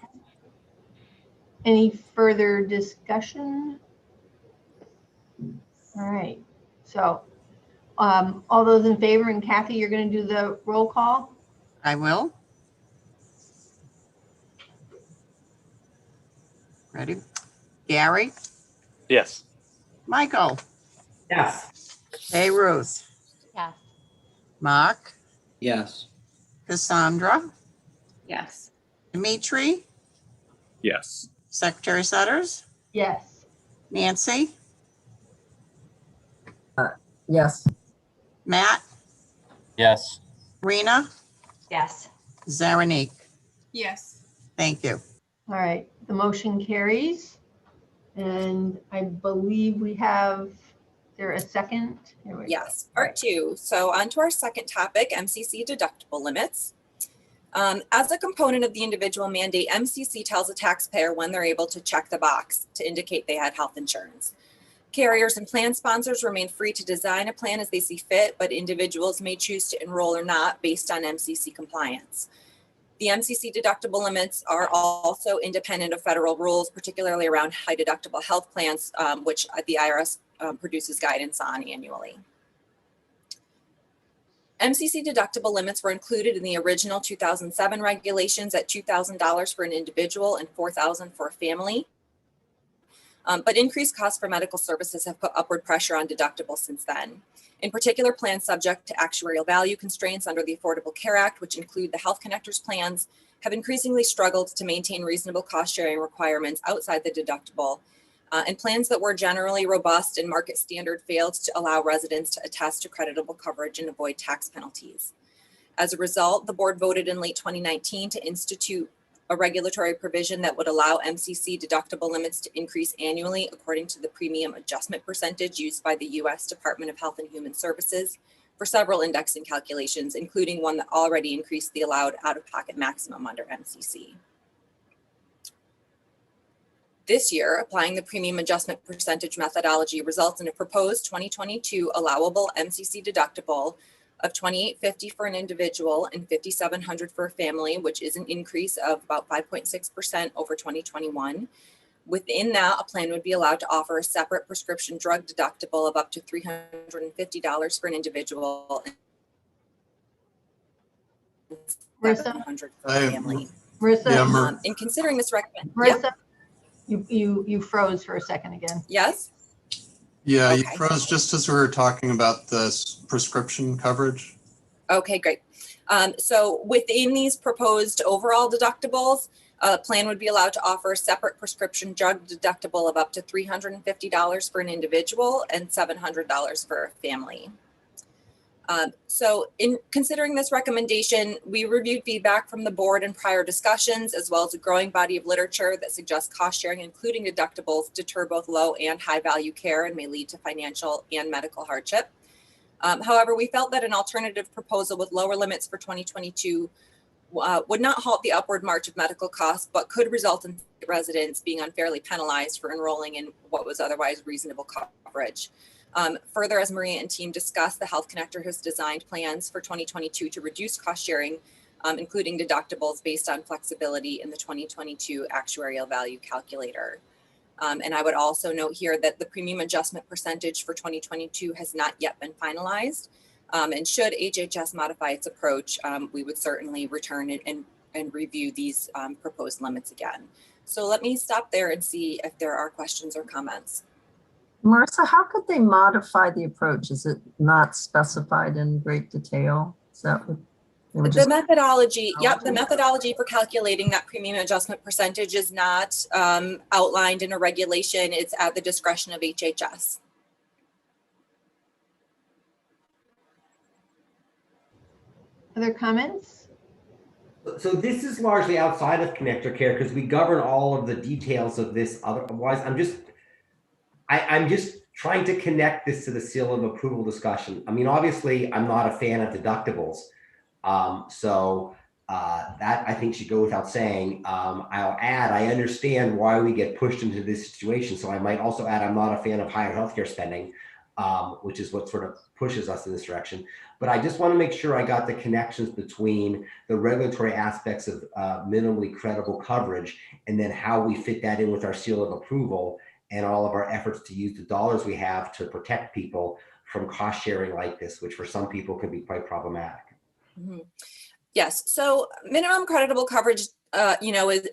Any further discussion? All right, so all those in favor, and Kathy, you're going to do the roll call? I will. Ready? Gary? Yes. Michael? Yes. Hey, Ruth? Yes. Mark? Yes. Cassandra? Yes. Dimitri? Yes. Secretary Sutters? Yes. Nancy? Yes. Matt? Yes. Rena? Yes. Zaranique? Yes. Thank you. All right, the motion carries. And I believe we have, there a second? Here we go. Yes, part 2. So on to our second topic, MCC deductible limits. As a component of the individual mandate, MCC tells a taxpayer when they're able to check the box to indicate they had health insurance. Carriers and plan sponsors remain free to design a plan as they see fit, but individuals may choose to enroll or not based on MCC compliance. The MCC deductible limits are also independent of federal rules, particularly around high deductible health plans, which the IRS produces guidance on annually. MCC deductible limits were included in the original 2007 regulations at $2,000 for an individual and $4,000 for a family. But increased costs for medical services have put upward pressure on deductibles since then. In particular, plans subject to actuarial value constraints under the Affordable Care Act, which include the Health Connectors plans, have increasingly struggled to maintain reasonable cost sharing requirements outside the deductible. And plans that were generally robust and market standard failed to allow residents to attest to creditable coverage and avoid tax penalties. As a result, the board voted in late 2019 to institute a regulatory provision that would allow MCC deductible limits to increase annually according to the premium adjustment percentage used by the U.S. Department of Health and Human Services for several indexing calculations, including one that already increased the allowed out-of-pocket maximum under MCC. This year, applying the premium adjustment percentage methodology results in a proposed 2022 allowable MCC deductible of $2,850 for an individual and $5,700 for a family, which is an increase of about 5.6% over 2021. Within that, a plan would be allowed to offer a separate prescription drug deductible of up to $350 for an individual and $700 for a family. Marissa, In considering this recommendation, Marissa, you froze for a second again. Yes. Yeah, Okay. you froze just as we were talking about this prescription coverage. Okay, great. So within these proposed overall deductibles, a plan would be allowed to offer a separate prescription drug deductible of up to $350 for an individual and $700 for a family. So in considering this recommendation, we reviewed feedback from the board and prior discussions, as well as a growing body of literature that suggests cost sharing, including deductibles, deter both low and high value care and may lead to financial and medical hardship. However, we felt that an alternative proposal with lower limits for 2022 would not halt the upward march of medical costs, but could result in residents being unfairly penalized for enrolling in what was otherwise reasonable coverage. Further, as Maria and team discussed, the Health Connector has designed plans for 2022 to reduce cost sharing, including deductibles based on flexibility in the 2022 actuarial value calculator. And I would also note here that the premium adjustment percentage for 2022 has not yet been finalized. And should HHS modify its approach, we would certainly return and review these proposed limits again. So let me stop there and see if there are questions or comments. Marissa, how could they modify the approach? Is it not specified in great detail? Is that what they were The just methodology, yep, the methodology for calculating that premium adjustment percentage is not outlined in a regulation. It's at the discretion of HHS. Other comments? So this is largely outside of ConnectorCare because we govern all of the details of this. Otherwise, I'm just trying to connect this to the seal of approval discussion. I mean, obviously, I'm not a fan of deductibles. That I think should go without saying. I'll add, I understand why we get pushed into this situation. So I might also add, I'm not a fan of higher healthcare spending, which is what sort of pushes us in this direction. But I just want to make sure I got the connections between the regulatory aspects of minimally credible coverage and then how we fit that in with our seal of approval and all of our efforts to use the dollars we have to protect people from cost sharing like this, which for some people can be quite problematic. Mm-hmm. Yes, so minimum creditable coverage,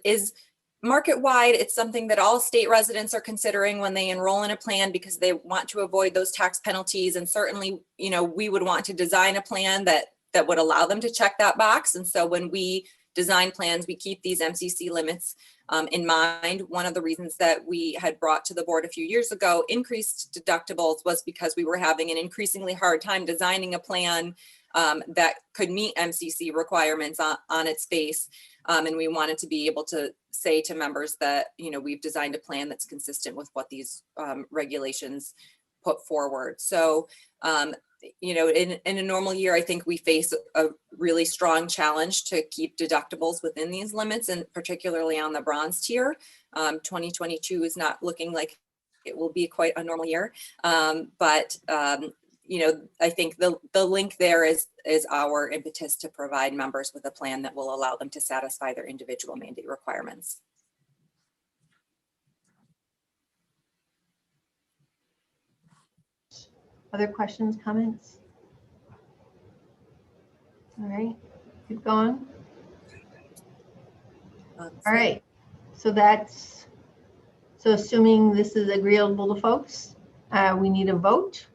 is market-wide. It's something that all state residents are considering when they enroll in a plan because they want to avoid those tax penalties. And certainly, we would want to design a plan that would allow them to check that box. And so when we design plans, we keep these MCC limits in mind. One of the reasons that we had brought to the board a few years ago increased deductibles was because we were having an increasingly hard time designing a plan that could meet MCC requirements on its face. And we wanted to be able to say to members that, we've designed a plan that's consistent with what these regulations put forward. So, in a normal year, I think we face a really strong challenge to keep deductibles within these limits, and particularly on the bronze tier. 2022 is not looking like it will be quite a normal year. I think the link there is our impetus to provide members with a plan that will allow them to satisfy their individual mandate requirements. Other questions, comments? All right, keep going. All right, so assuming this is agreeable to folks, we need a vote.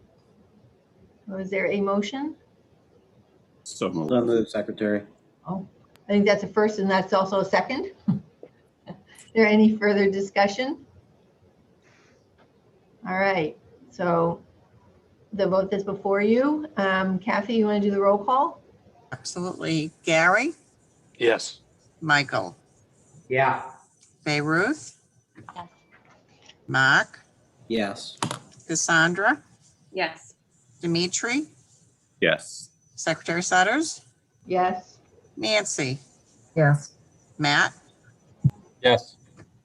Or is there a motion? So moved, Secretary. Oh, I think that's a first and that's also a second. Is there any further discussion? All right, so the vote that's before you. Kathy, you want to do the roll call? Absolutely. Gary? Yes. Michael? Yeah. Bayruth? Yes. Mark? Yes. Cassandra? Yes. Dimitri? yes. Secretary Sutters? Yes. Nancy? yes? Matt? Yes.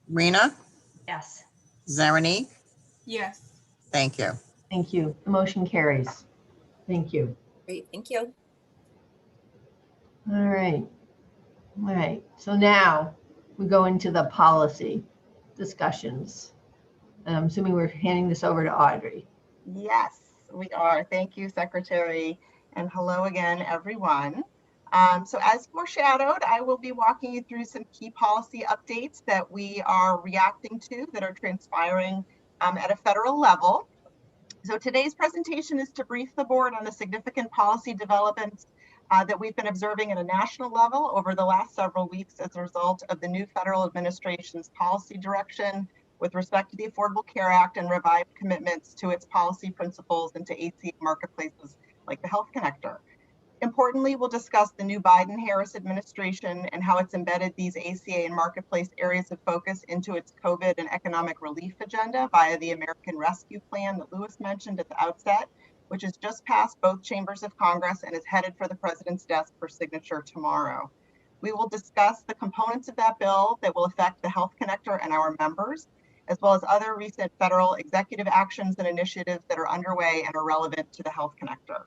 Rena? Yes. Zarani? Yes. Thank you. Thank you. The motion carries. Thank you. Great, thank you. All right. All right. So now we go into the policy discussions. And I'm assuming we're handing this over to Audrey. Yes, we are. Thank you, Secretary. And hello again, everyone. So as foreshadowed, I will be walking you through some key policy updates that we are reacting to that are transpiring at a federal level. So today's presentation is to brief the board on the significant policy developments that we've been observing at a national level over the last several weeks as a result of the new federal administration's policy direction with respect to the Affordable Care Act and revived commitments to its policy principles and to ACA marketplaces like the Health Connector. Importantly, we'll discuss the new Biden-Harris administration and how it's embedded these ACA and marketplace areas of focus into its COVID and economic relief agenda via the American Rescue Plan that Louis mentioned at the outset, which has just passed both chambers of Congress and is headed for the president's desk for signature tomorrow. We will discuss the components of that bill that will affect the Health Connector and our members, as well as other recent federal executive actions and initiatives that are underway and are relevant to the Health Connector.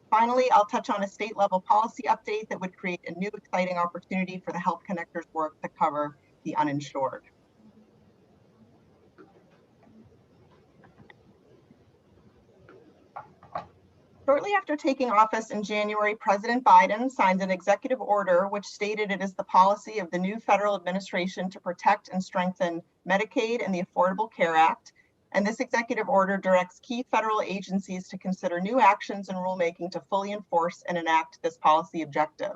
Finally, I'll touch on a state level policy update that would create a new exciting opportunity for the Health Connector's work to cover the uninsured. Shortly after taking office in January, President Biden signed an executive order which stated it is the policy of the new federal administration to protect and strengthen Medicaid and the Affordable Care Act. And this executive order directs key federal agencies to consider new actions and rulemaking to fully enforce and enact this policy objective.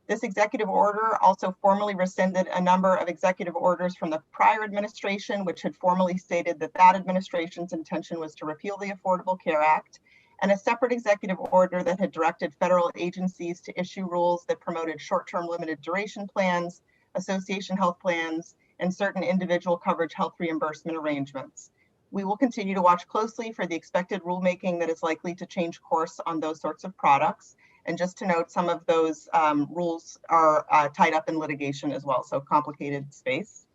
This executive order also formally rescinded a number of executive orders from the prior administration, which had formally stated that that administration's intention was to repeal the Affordable Care Act, and a separate executive order that had directed federal agencies to issue rules that promoted short-term limited duration plans, association health plans, and certain individual coverage health reimbursement arrangements. We will continue to watch closely for the expected rulemaking that is likely to change course on those sorts of products. And just to note, some of those rules are tied up in litigation as well, so complicated space.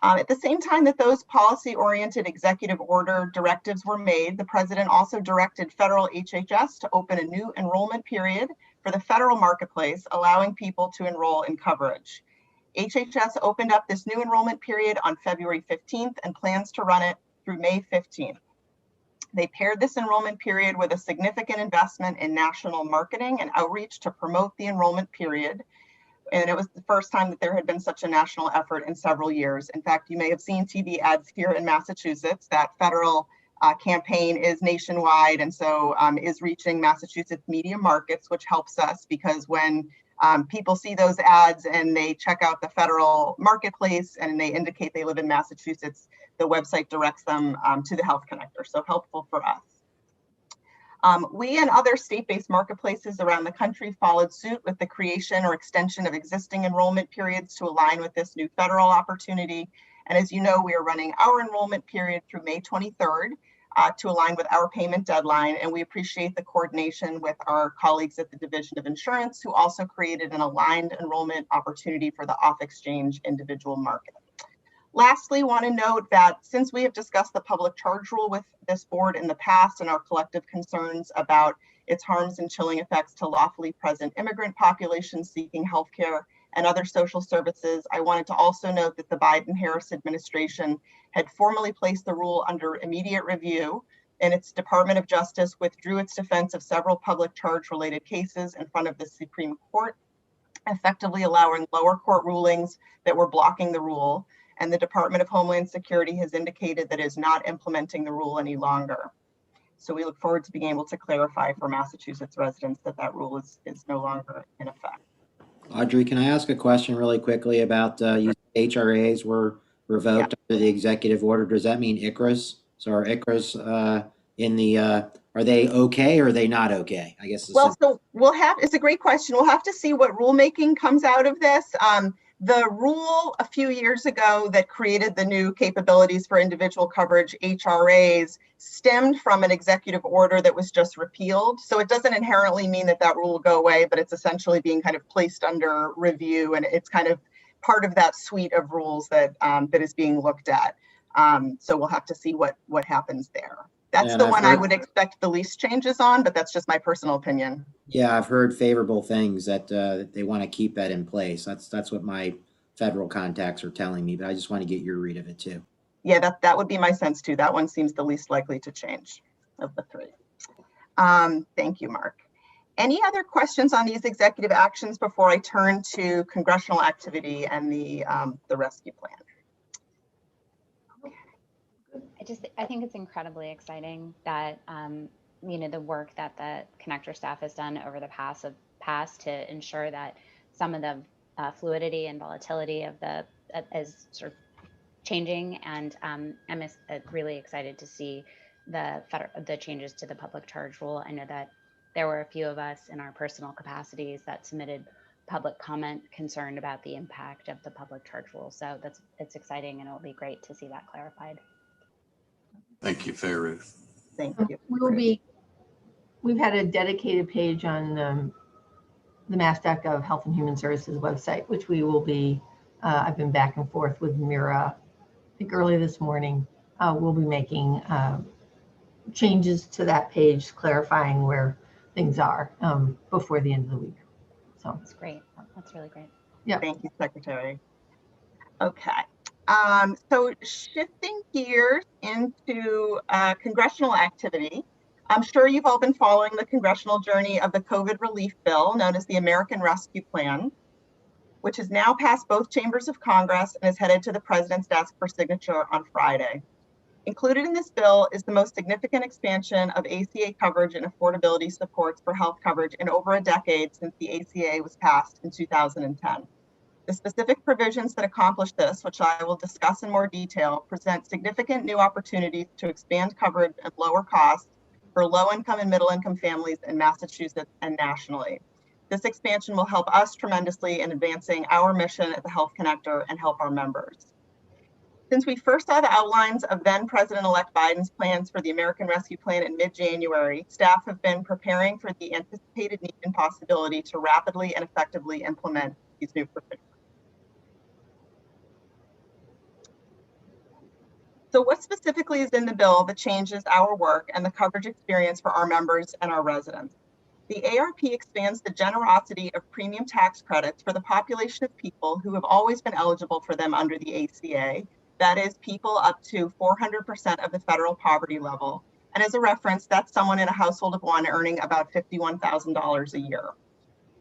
At the same time that those policy-oriented executive order directives were made, the president also directed federal HHS to open a new enrollment period for the federal marketplace, allowing people to enroll in coverage. HHS opened up this new enrollment period on February 15th and plans to run it through May 15th. They paired this enrollment period with a significant investment in national marketing and outreach to promote the enrollment period. And it was the first time that there had been such a national effort in several years. In fact, you may have seen TV ads here in Massachusetts. That federal campaign is nationwide and so is reaching Massachusetts media markets, which helps us because when people see those ads and they check out the federal marketplace and they indicate they live in Massachusetts, the website directs them to the Health Connector, so helpful for us. We and other state-based marketplaces around the country followed suit with the creation or extension of existing enrollment periods to align with this new federal opportunity. And as you know, we are running our enrollment period through May 23rd to align with our payment deadline. And we appreciate the coordination with our colleagues at the Division of Insurance, who also created an aligned enrollment opportunity for the off-exchange individual market. Lastly, want to note that since we have discussed the public charge rule with this board in the past and our collective concerns about its harms and chilling effects to lawfully present immigrant populations seeking healthcare and other social services, I wanted to also note that the Biden-Harris administration had formally placed the rule under immediate review, and its Department of Justice withdrew its defense of several public charge related cases in front of the Supreme Court, effectively allowing lower court rulings that were blocking the rule. And the Department of Homeland Security has indicated that it is not implementing the rule any longer. So we look forward to being able to clarify for Massachusetts residents that that rule is no longer in effect. Audrey, can I ask a question really quickly about HRAs were revoked under the executive order? Does that mean ICRAs? So are ICRAs are they okay or are they not okay? I guess. Well, so it's a great question. We'll have to see what rulemaking comes out of this. The rule a few years ago that created the new capabilities for individual coverage, HRAs, stemmed from an executive order that was just repealed. So it doesn't inherently mean that that rule will go away, but it's essentially being kind of placed under review, and it's kind of part of that suite of rules that that is being looked at. So we'll have to see what happens there. That's the one I would expect the least changes on, but that's just my personal opinion. Yeah, I've heard favorable things that they want to keep that in place. That's what my federal contacts are telling me, but I just want to get your read of it too. Yeah, that would be my sense too. That one seems the least likely to change of the three. Thank you, Mark. Any other questions on these executive actions before I turn to congressional activity and the rescue plan? I think it's incredibly exciting that the work that the Connector staff has done over the past past to ensure that some of the fluidity and volatility of the is sort of changing. And I'm really excited to see the changes to the public charge rule. I know that there were a few of us in our personal capacities that submitted public comment concerned about the impact of the public charge rule. So it's exciting, and it'll be great to see that clarified. Thank you, Fayru. Thank you. We've had a dedicated page on the MassDOT Health and Human Services website, which we will be, I've been back and forth with Mira, I think early this morning. We'll be making changes to that page, clarifying where things are before the end of the week. So that's great. That's really great. Yeah. Thank you, Secretary. Okay. So shifting gears into congressional activity, I'm sure you've all been following the congressional journey of the COVID relief bill known as the American Rescue Plan, which has now passed both chambers of Congress and is headed to the president's desk for signature on Friday. Included in this bill is the most significant expansion of ACA coverage and affordability supports for health coverage in over a decade since the ACA was passed in 2010. The specific provisions that accomplish this, which I will discuss in more detail, present significant new opportunities to expand coverage and lower costs for low-income and middle-income families in Massachusetts and nationally. This expansion will help us tremendously in advancing our mission at the Health Connector and help our members. Since we first saw the outlines of then President-elect Biden's plans for the American Rescue Plan in mid-January, staff have been preparing for the anticipated need and possibility to rapidly and effectively implement these new provisions. So what specifically is in the bill that changes our work and the coverage experience for our members and our residents? The ARP expands the generosity of premium tax credits for the population of people who have always been eligible for them under the ACA. That is, people up to 400% of the federal poverty level. And as a reference, that's someone in a household of one earning about $51,000 a year.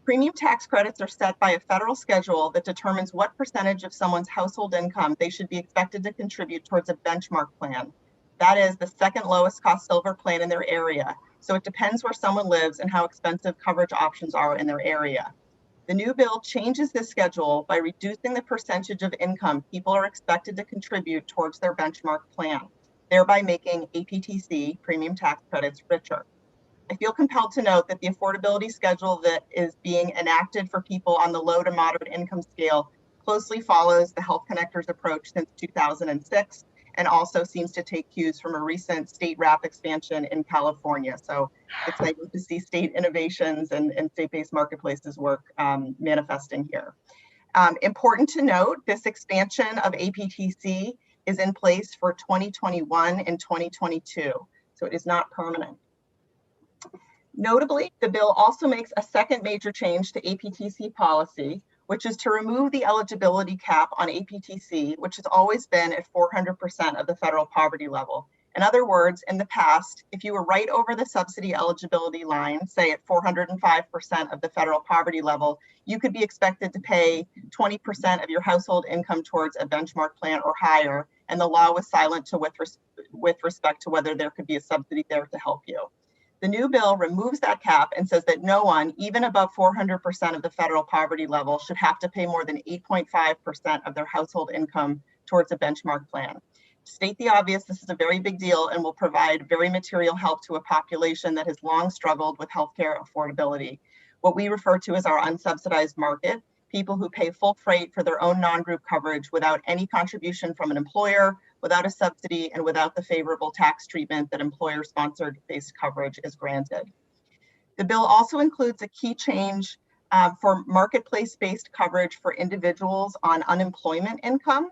Premium tax credits are set by a federal schedule that determines what percentage of someone's household income they should be expected to contribute towards a benchmark plan. That is the second lowest cost silver plan in their area. So it depends where someone lives and how expensive coverage options are in their area. The new bill changes this schedule by reducing the percentage of income people are expected to contribute towards their benchmark plan, thereby making APTC, premium tax credits, richer. I feel compelled to note that the affordability schedule that is being enacted for people on the low to moderate income scale closely follows the Health Connector's approach since 2006 and also seems to take cues from a recent state RAP expansion in California. So exciting to see state innovations and state-based marketplaces work manifesting here. Important to note, this expansion of APTC is in place for 2021 and 2022, so it is not permanent. Notably, the bill also makes a second major change to APTC policy, which is to remove the eligibility cap on APTC, which has always been at 400% of the federal poverty level. In other words, in the past, if you were right over the subsidy eligibility line, say at 405% of the federal poverty level, you could be expected to pay 20% of your household income towards a benchmark plan or higher, and the law was silent with respect to whether there could be a subsidy there to help you. The new bill removes that cap and says that no one, even above 400% of the federal poverty level, should have to pay more than 8.5% of their household income towards a benchmark plan. To state the obvious, this is a very big deal and will provide very material help to a population that has long struggled with healthcare affordability. What we refer to as our unsubsidized market, people who pay full freight for their own non-group coverage without any contribution from an employer, without a subsidy, and without the favorable tax treatment that employer-sponsored based coverage is granted. The bill also includes a key change for marketplace-based coverage for individuals on unemployment income.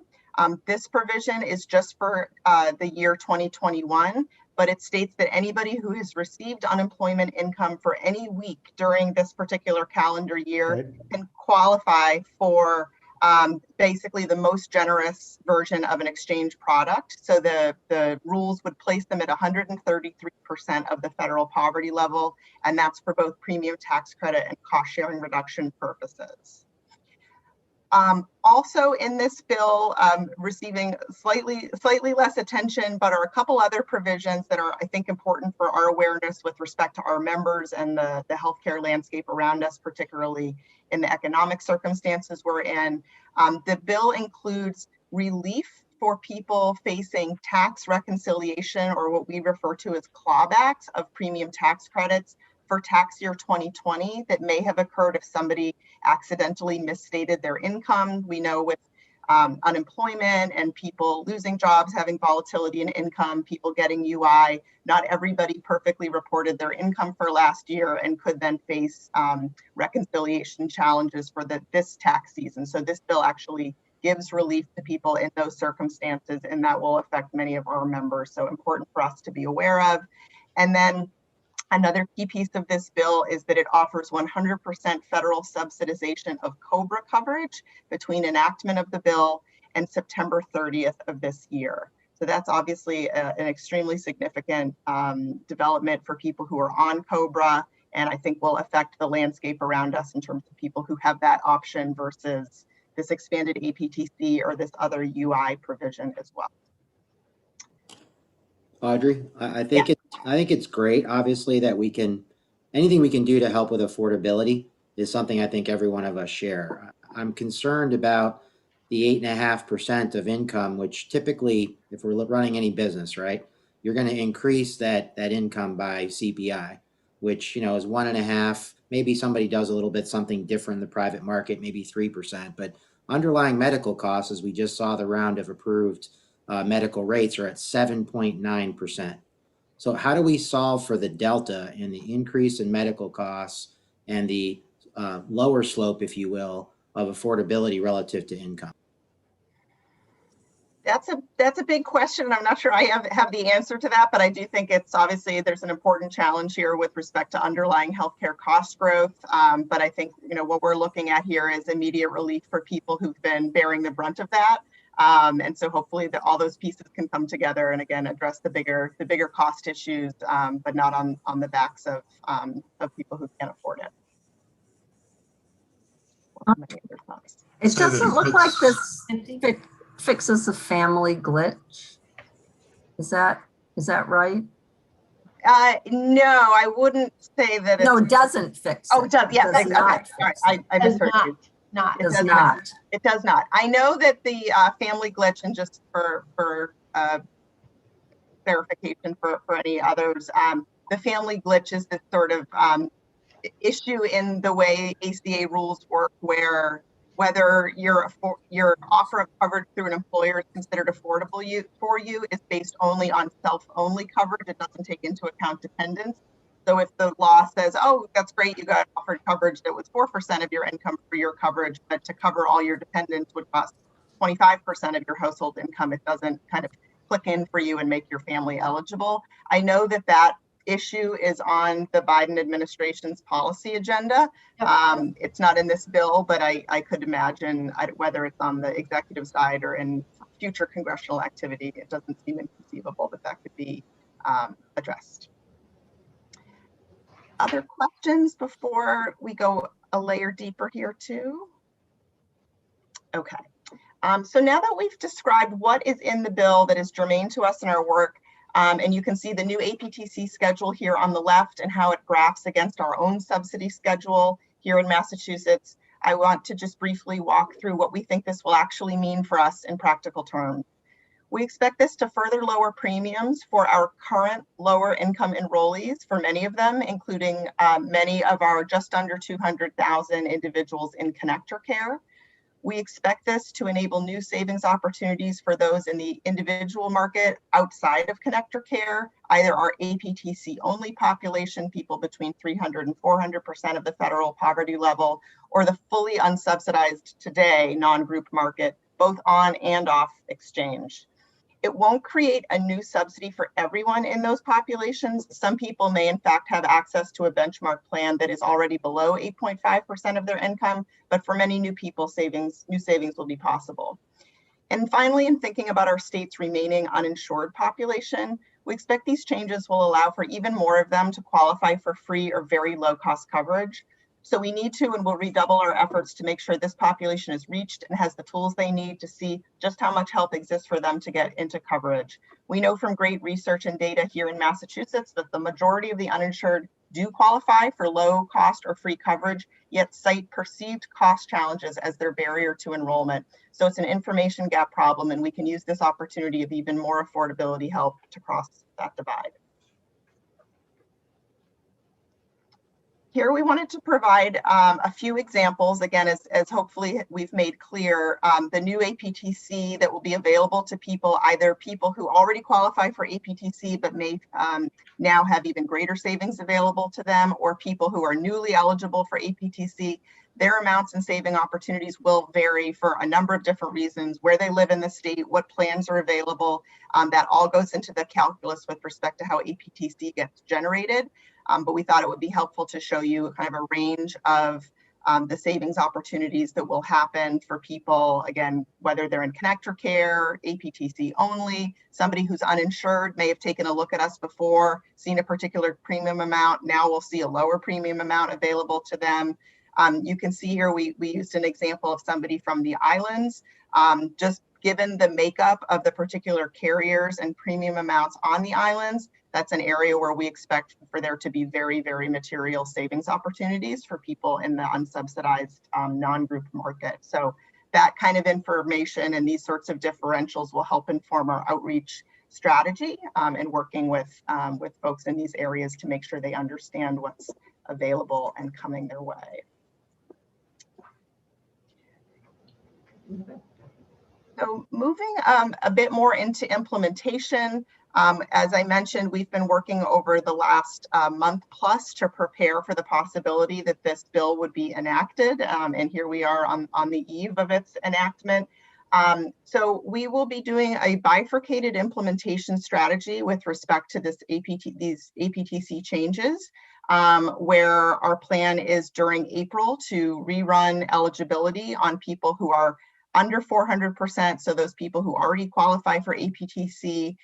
This provision is just for the year 2021, but it states that anybody who has received unemployment income for any week during this particular calendar year can qualify for basically the most generous version of an exchange product. So the rules would place them at 133% of the federal poverty level, and that's for both premium tax credit and cost sharing reduction purposes. Also in this bill, receiving slightly less attention, but are a couple other provisions that are, I think, important for our awareness with respect to our members and the healthcare landscape around us, particularly in the economic circumstances we're in. The bill includes relief for people facing tax reconciliation, or what we refer to as clawbacks of premium tax credits for tax year 2020 that may have occurred if somebody accidentally misstated their income. We know with unemployment and people losing jobs, having volatility in income, people getting UI, not everybody perfectly reported their income for last year and could then face reconciliation challenges for this tax season. So this bill actually gives relief to people in those circumstances, and that will affect many of our members. So important for us to be aware of. And then another key piece of this bill is that it offers 100% federal subsidization of COBRA coverage between enactment of the bill and September 30th of this year. So that's obviously an extremely significant development for people who are on COBRA, and I think will affect the landscape around us in terms of people who have that option versus this expanded APTC or this other UI provision as well. Audrey, I think it's great, obviously, that anything we can do to help with affordability is something I think every one of us share. I'm concerned about the 8.5% of income, which typically, if we're running any business, right, you're going to increase that income by CPI, which, is 1.5%. Maybe somebody does a little bit something different in the private market, maybe 3%, but underlying medical costs, as we just saw the round of approved medical rates, are at 7.9%. So how do we solve for the delta in the increase in medical costs and the lower slope, if you will, of affordability relative to income? That's a big question, and I'm not sure I have the answer to that, but I do think it's obviously there's an important challenge here with respect to underlying healthcare cost growth. But I think what we're looking at here is immediate relief for people who've been bearing the brunt of that. And so hopefully all those pieces can come together and again address the bigger cost issues, but not on the backs of people who can't afford it. It doesn't look like this fixes a family glitch. Is that right? No, I wouldn't say that. No, it doesn't fix. Oh, it does. Yeah, does not okay. All right. I misheard you. It does not. It does not. I know that the family glitch, and just for verification for any others, the family glitch is this sort of issue in the way ACA rules work, where whether your offer of coverage through an employer is considered affordable for you is based only on self-only coverage. It doesn't take into account dependents. So if the law says, oh, that's great, you got offered coverage that was 4% of your income for your coverage, but to cover all your dependents would cost 25% of your household income, it doesn't kind of click in for you and make your family eligible. I know that issue is on the Biden administration's policy agenda. It's not in this bill, but I could imagine whether it's on the executive side or in future congressional activity, it doesn't seem inconceivable that could be addressed. Other questions before we go a layer deeper here too? Okay. So now that we've described what is in the bill that is germane to us in our work, and you can see the new APTC schedule here on the left and how it graphs against our own subsidy schedule here in Massachusetts, I want to just briefly walk through what we think this will actually mean for us in practical terms. We expect this to further lower premiums for our current lower income enrollees, for many of them, including many of our just under 200,000 individuals in ConnectorCare. We expect this to enable new savings opportunities for those in the individual market outside of ConnectorCare, either our APTC only population, people between 300 and 400% of the federal poverty level, or the fully unsubsidized today non-group market, both on and off exchange. It won't create a new subsidy for everyone in those populations. Some people may in fact have access to a benchmark plan that is already below 8.5% of their income, but for many new people, new savings will be possible. And finally, in thinking about our state's remaining uninsured population, we expect these changes will allow for even more of them to qualify for free or very low cost coverage. So we need to and will redouble our efforts to make sure this population is reached and has the tools they need to see just how much help exists for them to get into coverage. We know from great research and data here in Massachusetts that the majority of the uninsured do qualify for low cost or free coverage, yet cite perceived cost challenges as their barrier to enrollment. So it's an information gap problem, and we can use this opportunity of even more affordability help to cross that divide. Here we wanted to provide a few examples, again, as hopefully we've made clear, the new APTC that will be available to people, either people who already qualify for APTC but may now have even greater savings available to them, or people who are newly eligible for APTC. Their amounts and saving opportunities will vary for a number of different reasons: where they live in the state, what plans are available. That all goes into the calculus with respect to how APTC gets generated. But we thought it would be helpful to show you kind of a range of the savings opportunities that will happen for people, again, whether they're in ConnectorCare, APTC only, somebody who's uninsured may have taken a look at us before, seen a particular premium amount, now we'll see a lower premium amount available to them. You can see here we used an example of somebody from the islands. Just given the makeup of the particular carriers and premium amounts on the islands, that's an area where we expect for there to be very, very material savings opportunities for people in the unsubsidized non-group market. So that kind of information and these sorts of differentials will help inform our outreach strategy and working with folks in these areas to make sure they understand what's available and coming their way. So moving a bit more into implementation, as I mentioned, we've been working over the last month plus to prepare for the possibility that this bill would be enacted. And here we are on the eve of its enactment. So we will be doing a bifurcated implementation strategy with respect to these APTC changes, where our plan is during April to rerun eligibility on people who are under 400%, so those people who already qualify for APTC,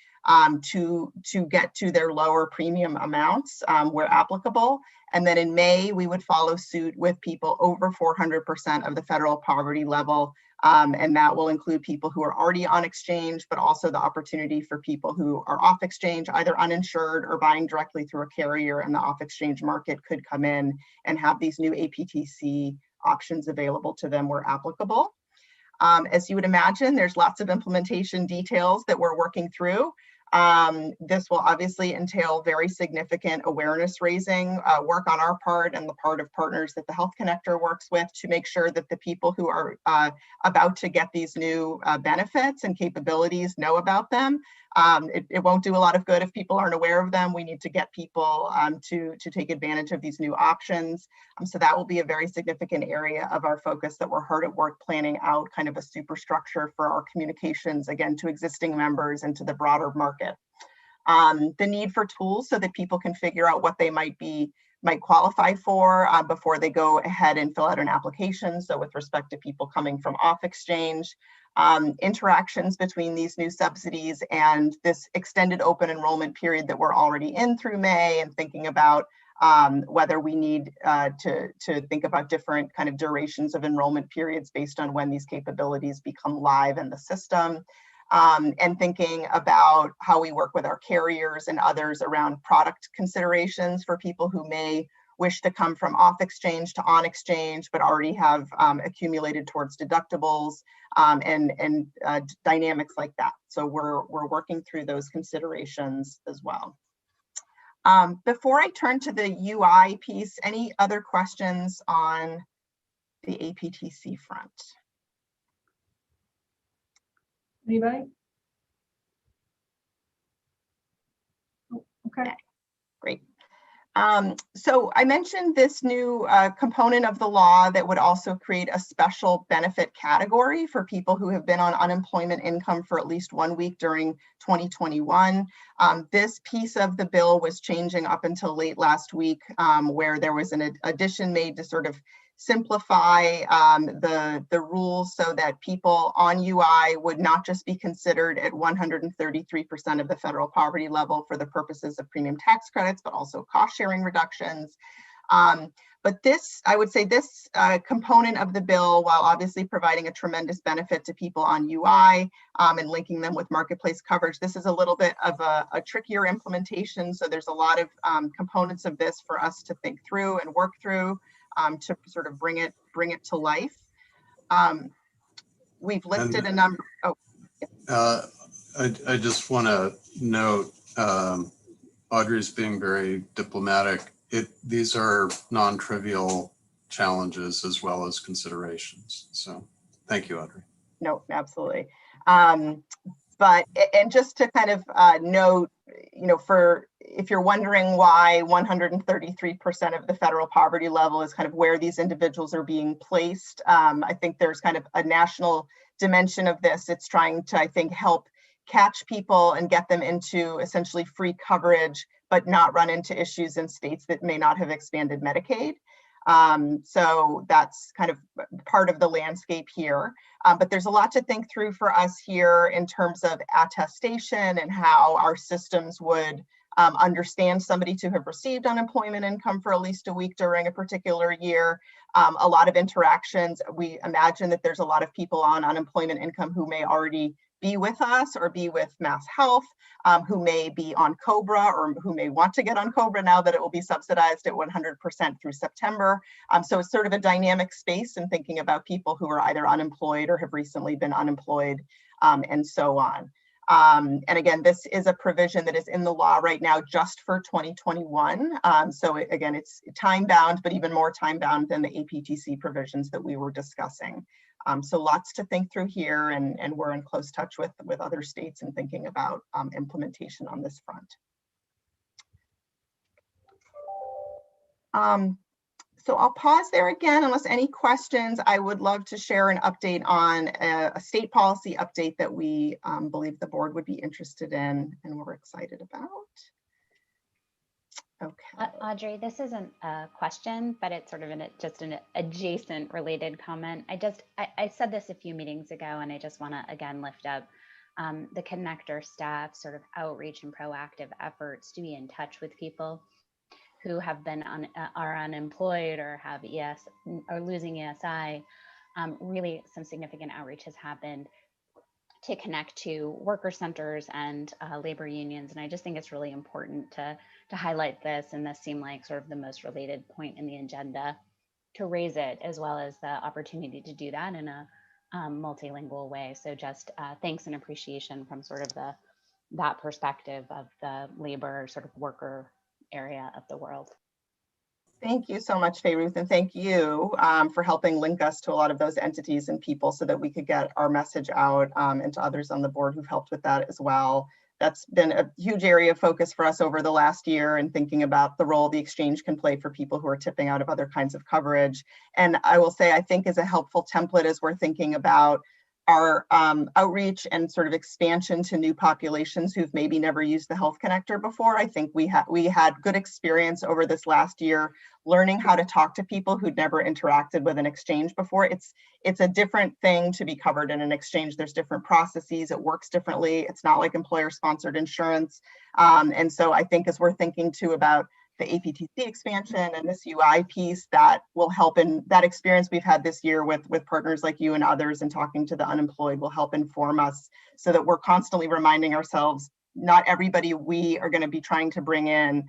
to get to their lower premium amounts where applicable. And then in May, we would follow suit with people over 400% of the federal poverty level. And that will include people who are already on exchange, but also the opportunity for people who are off exchange, either uninsured or buying directly through a carrier, and the off exchange market could come in and have these new APTC options available to them where applicable. As you would imagine, there's lots of implementation details that we're working through. This will obviously entail very significant awareness raising work on our part and the part of partners that the Health Connector works with to make sure that the people who are about to get these new benefits and capabilities know about them. It won't do a lot of good if people aren't aware of them. We need to get people to take advantage of these new options. So that will be a very significant area of our focus that we're hard at work planning out, kind of a superstructure for our communications, again, to existing members and to the broader market. The need for tools so that people can figure out what they might qualify for before they go ahead and fill out an application. So with respect to people coming from off exchange, interactions between these new subsidies and this extended open enrollment period that we're already in through May, and thinking about whether we need to think about different kind of durations of enrollment periods based on when these capabilities become live in the system. And thinking about how we work with our carriers and others around product considerations for people who may wish to come from off exchange to on exchange, but already have accumulated towards deductibles and dynamics like that. So we're working through those considerations as well. Before I turn to the UI piece, any other questions on the APTC front? Anybody? Okay. Great. So I mentioned this new component of the law that would also create a special benefit category for people who have been on unemployment income for at least 1 week during 2021. This piece of the bill was changing up until late last week, where there was an addition made to sort of simplify the rules so that people on UI would not just be considered at 133% of the federal poverty level for the purposes of premium tax credits, but also cost sharing reductions. But this, I would say this component of the bill, while obviously providing a tremendous benefit to people on UI and linking them with marketplace coverage, this is a little bit of a trickier implementation. So there's a lot of components of this for us to think through and work through to sort of bring it to life. We've listed a number. Oh. I just want to note, Audrey's being very diplomatic. These are non-trivial challenges as well as considerations. So thank you, Audrey. No, absolutely. But, and just to kind of note, you know, for if you're wondering why 133% of the federal poverty level is kind of where these individuals are being placed, I think there's kind of a national dimension of this. It's trying to, I think, help catch people and get them into essentially free coverage, but not run into issues in states that may not have expanded Medicaid. So that's kind of part of the landscape here. But there's a lot to think through for us here in terms of attestation and how our systems would understand somebody to have received unemployment income for at least a week during a particular year. A lot of interactions. We imagine that there's a lot of people on unemployment income who may already be with us or be with Mass Health, who may be on COBRA or who may want to get on COBRA now that it will be subsidized at 100% through September. So it's sort of a dynamic space in thinking about people who are either unemployed or have recently been unemployed and so on. And again, this is a provision that is in the law right now just for 2021. So again, it's time bound, but even more time bound than the APTC provisions that we were discussing. So lots to think through here, and we're in close touch with other states and thinking about implementation on this front. So I'll pause there again, unless any questions. I would love to share an update on a state policy update that we believe the board would be interested in and we're excited about. Okay. Audrey, this isn't a question, but it's sort of just an adjacent related comment. I said this a few meetings ago, and I just want to again lift up the Connector staff sort of outreach and proactive efforts to be in touch with people who have been are unemployed or have ES or losing ESI. Really, some significant outreach has happened to connect to worker centers and labor unions. And I just think it's really important to highlight this, and this seemed like sort of the most related point in the agenda, to raise it, as well as the opportunity to do that in a multilingual way. So just thanks and appreciation from sort of that perspective of the labor sort of worker area of the world. Thank you so much, Fayruth, and thank you for helping link us to a lot of those entities and people so that we could get our message out, and to others on the board who've helped with that as well. That's been a huge area of focus for us over the last year, and thinking about the role the exchange can play for people who are tipping out of other kinds of coverage. And I will say, I think is a helpful template as we're thinking about our outreach and sort of expansion to new populations who've maybe never used the Health Connector before. I think we had good experience over this last year learning how to talk to people who'd never interacted with an exchange before. It's a different thing to be covered in an exchange. There's different processes. It works differently. It's not like employer-sponsored insurance. And so I think as we're thinking too about the APTC expansion and this UI piece, that will help in that experience we've had this year with partners like you and others, and talking to the unemployed will help inform us so that we're constantly reminding ourselves, not everybody we are going to be trying to bring in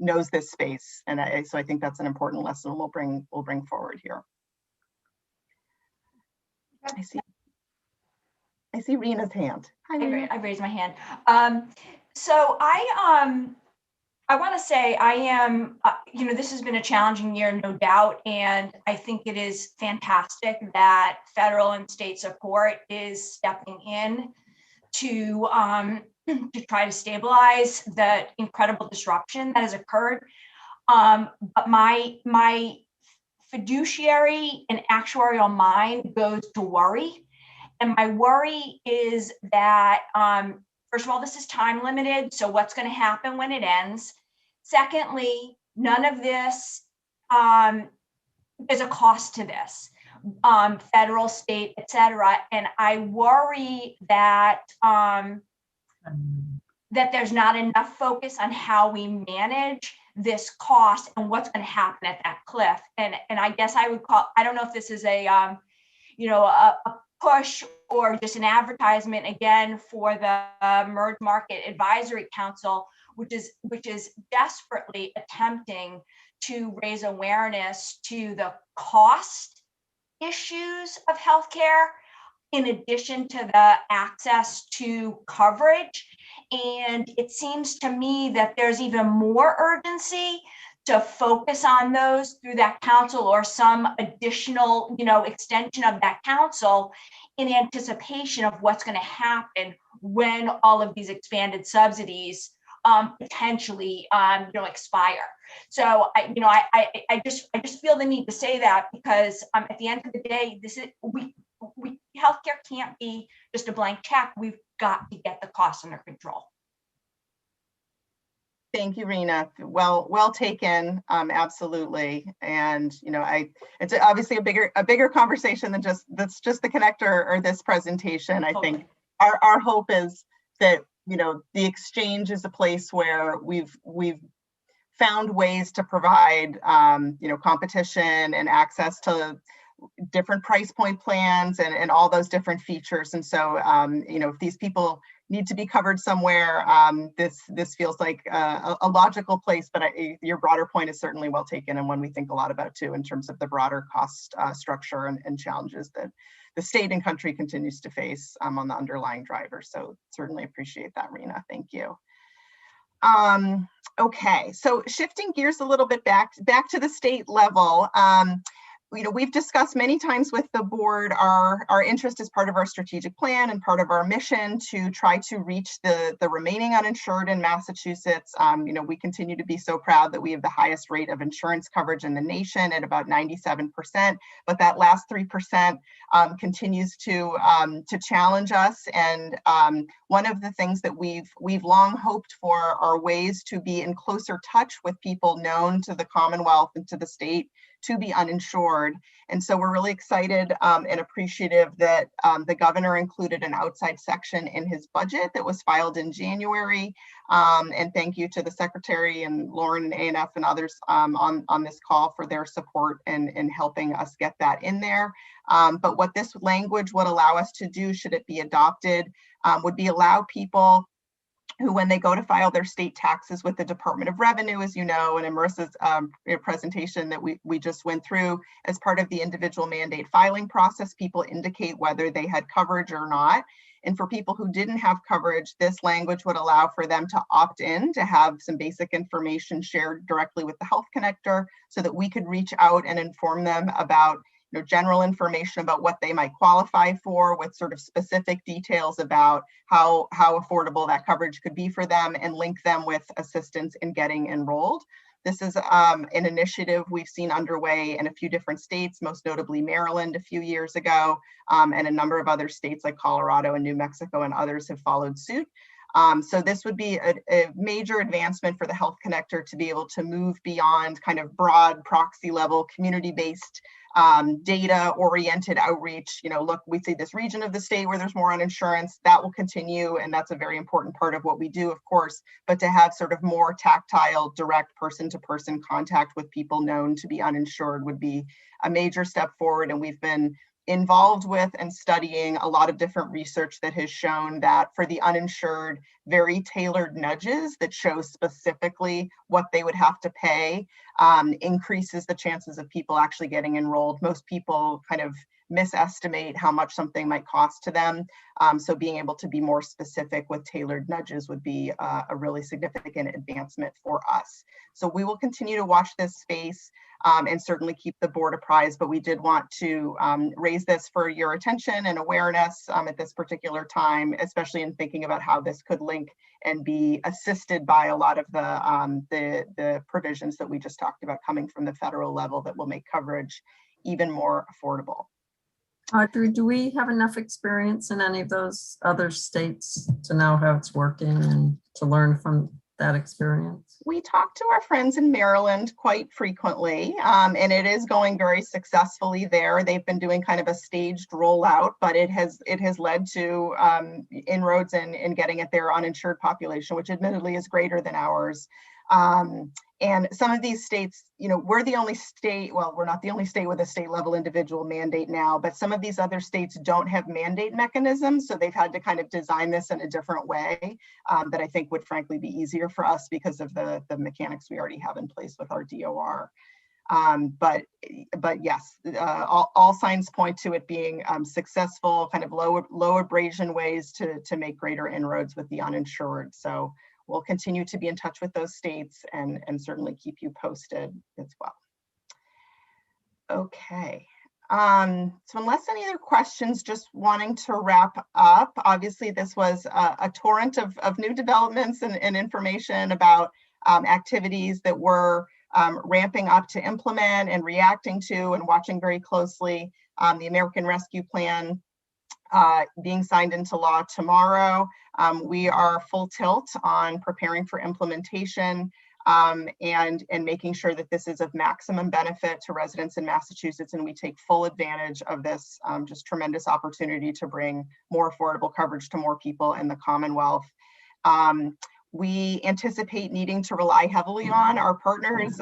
knows this space. And so I think that's an important lesson we'll bring forward here. I see Rena's hand. Hi, Rena. I raised my hand. So I want to say I am, this has been a challenging year, no doubt, and I think it is fantastic that federal and state support is stepping in to try to stabilize the incredible disruption that has occurred. But my fiduciary and actuarial mind goes to worry, and my worry is that first of all, this is time limited, so what's going to happen when it ends? Secondly, none of this is a cost to this, federal, state, et cetera. And I worry that that there's not enough focus on how we manage this cost and what's going to happen at that cliff. And I guess I would call, I don't know if this is a push or just an advertisement again for the Merge Market Advisory Council, which is desperately attempting to raise awareness to the cost issues of healthcare, in addition to the access to coverage. And it seems to me that there's even more urgency to focus on those through that council or some additional, extension of that council in anticipation of what's going to happen when all of these expanded subsidies potentially expire. So I just feel the need to say that, because at the end of the day, this is healthcare can't be just a blank check. We've got to get the costs under control. Thank you, Rena. Well taken. Absolutely. And it's obviously a bigger conversation than just the connector or this presentation. I think our hope is that the exchange is a place where we've found ways to provide competition and access to different price point plans and all those different features. And so if these people need to be covered somewhere, this feels like a logical place, but your broader point is certainly well taken, and one we think a lot about too in terms of the broader cost structure and challenges that the state and country continues to face on the underlying drivers. So certainly appreciate that, Rena. Thank you. Okay, so shifting gears a little bit back to the state level. We've discussed many times with the board our interest as part of our strategic plan and part of our mission to try to reach the remaining uninsured in Massachusetts. We continue to be so proud that we have the highest rate of insurance coverage in the nation at about 97%, but that last 3% continues to challenge us. And one of the things that we've long hoped for are ways to be in closer touch with people known to the Commonwealth and to the state to be uninsured. And so we're really excited and appreciative that the governor included an outside section in his budget that was filed in January. And thank you to the secretary and Lauren and ANF and others on this call for their support and helping us get that in there. But what this language would allow us to do, should it be adopted, would be allow people who, when they go to file their state taxes with the Department of Revenue, as you know, and in Marissa's presentation that we just went through, as part of the individual mandate filing process, people indicate whether they had coverage or not. And for people who didn't have coverage, this language would allow for them to opt in to have some basic information shared directly with the Health Connector so that we could reach out and inform them about general information about what they might qualify for, with sort of specific details about how affordable that coverage could be for them, and link them with assistance in getting enrolled. This is an initiative we've seen underway in a few different states, most notably Maryland a few years ago, and a number of other states like Colorado and New Mexico and others have followed suit. So this would be a major advancement for the Health Connector to be able to move beyond kind of broad proxy level, community-based data-oriented outreach. Look, we see this region of the state where there's more uninsurance, that will continue, and that's a very important part of what we do, of course, but to have sort of more tactile, direct person-to-person contact with people known to be uninsured would be a major step forward. And we've been involved with and studying a lot of different research that has shown that for the uninsured, very tailored nudges that show specifically what they would have to pay increases the chances of people actually getting enrolled. Most people kind of misestimate how much something might cost to them. So being able to be more specific with tailored nudges would be a really significant advancement for us. So we will continue to watch this space and certainly keep the board apprised, but we did want to raise this for your attention and awareness at this particular time, especially in thinking about how this could link and be assisted by a lot of the provisions that we just talked about coming from the federal level that will make coverage even more affordable. Audrey, do we have enough experience in any of those other states to know how it's working and to learn from that experience? We talk to our friends in Maryland quite frequently, and it is going very successfully there. They've been doing kind of a staged rollout, but it has led to inroads in getting at their uninsured population, which admittedly is greater than ours. And some of these states, we're the only state, well, we're not the only state with a state level individual mandate now, but some of these other states don't have mandate mechanisms. So they've had to kind of design this in a different way that I think would frankly be easier for us because of the mechanics we already have in place with our DOR. But yes, all signs point to it being successful, kind of low abrasion ways to make greater inroads with the uninsured. So we'll continue to be in touch with those states and certainly keep you posted as well. Okay. So unless any other questions, just wanting to wrap up. Obviously, this was a torrent of new developments and information about activities that we're ramping up to implement and reacting to and watching very closely. The American Rescue Plan being signed into law tomorrow. We are full tilt on preparing for implementation and making sure that this is of maximum benefit to residents in Massachusetts, and we take full advantage of this just tremendous opportunity to bring more affordable coverage to more people in the Commonwealth. We anticipate needing to rely heavily on our partners,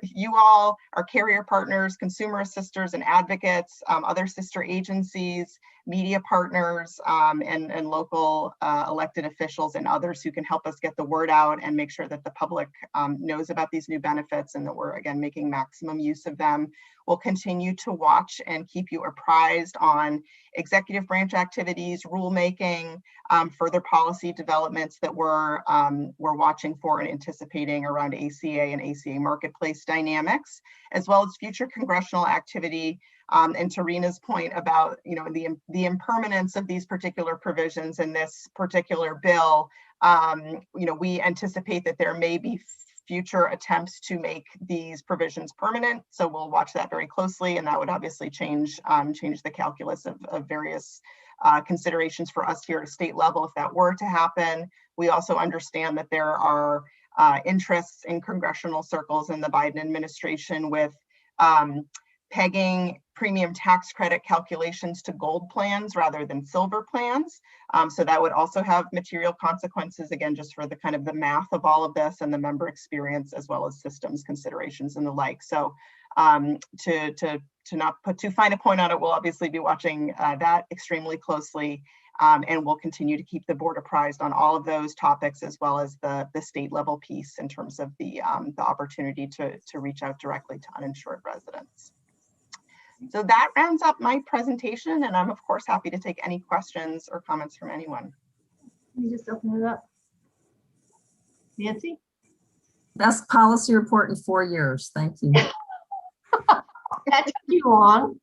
you all, our carrier partners, consumer assisters and advocates, other sister agencies, media partners, and local elected officials and others who can help us get the word out and make sure that the public knows about these new benefits and that we're, again, making maximum use of them. We'll continue to watch and keep you apprised on executive branch activities, rulemaking, further policy developments that we're watching for and anticipating around ACA and ACA marketplace dynamics, as well as future congressional activity. And to Rena's point about the impermanence of these particular provisions in this particular bill, we anticipate that there may be future attempts to make these provisions permanent. So we'll watch that very closely, and that would obviously change the calculus of various considerations for us here at a state level if that were to happen. We also understand that there are interests in congressional circles in the Biden administration with pegging premium tax credit calculations to gold plans rather than silver plans. So that would also have material consequences, again, just for the kind of the math of all of this and the member experience, as well as systems considerations and the like. So to not put too fine a point on it, we'll obviously be watching that extremely closely, and we'll continue to keep the board apprised on all of those topics, as well as the state level piece in terms of the opportunity to reach out directly to uninsured residents. So that rounds up my presentation, and I'm of course happy to take any questions or comments from anyone. Let me just open it up. Nancy? Best policy report in 4 years. Thank you. That took you long.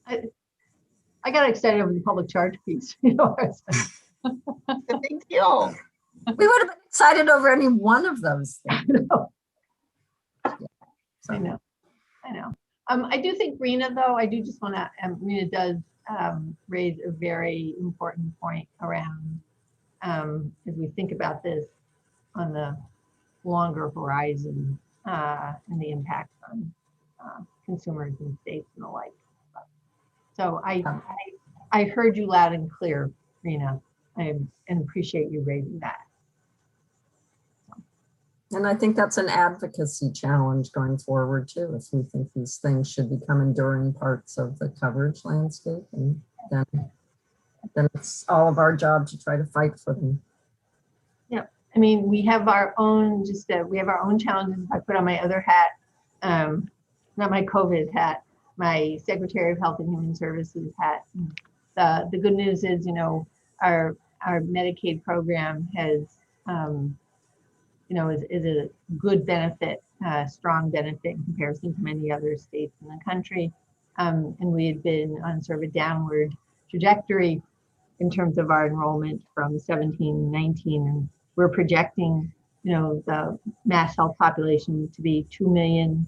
I got excited over the public charge piece. It's a big deal. We would have been excited over any one of those things. I know. I do think Rena, though, I do just want to, Rena does raise a very important point around, as we think about this on the longer horizon and the impact on consumers and states and the like. So I heard you loud and clear, Rena, and appreciate you raising that. And I think that's an advocacy challenge going forward too, if we think these things should become enduring parts of the coverage landscape, and then it's all of our job to try to fight for them. Yeah, I mean, we have our own, we have our own challenges. I put on my other hat, not my COVID hat, my Secretary of Health and Human Services hat. The good news is, our Medicaid program has, is a good benefit, strong benefit in comparison to many other states in the country. And we had been on sort of a downward trajectory in terms of our enrollment from 17, 19, and we're projecting, the mass health population to be 2 million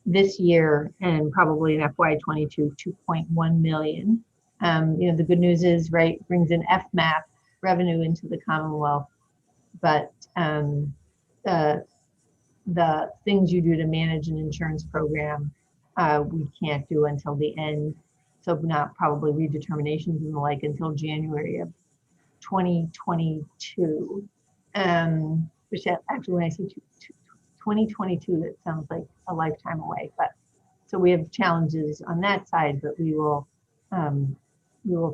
this year, and probably in FY22, 2.1 million. The good news is, right, brings in FMAP revenue into the Commonwealth, but the things you do to manage an insurance program, we can't do until the end. So not probably redeterminations and the like until January of 2022. Which actually, when I see 2022, that sounds like a lifetime away. But so we have challenges on that side, but we will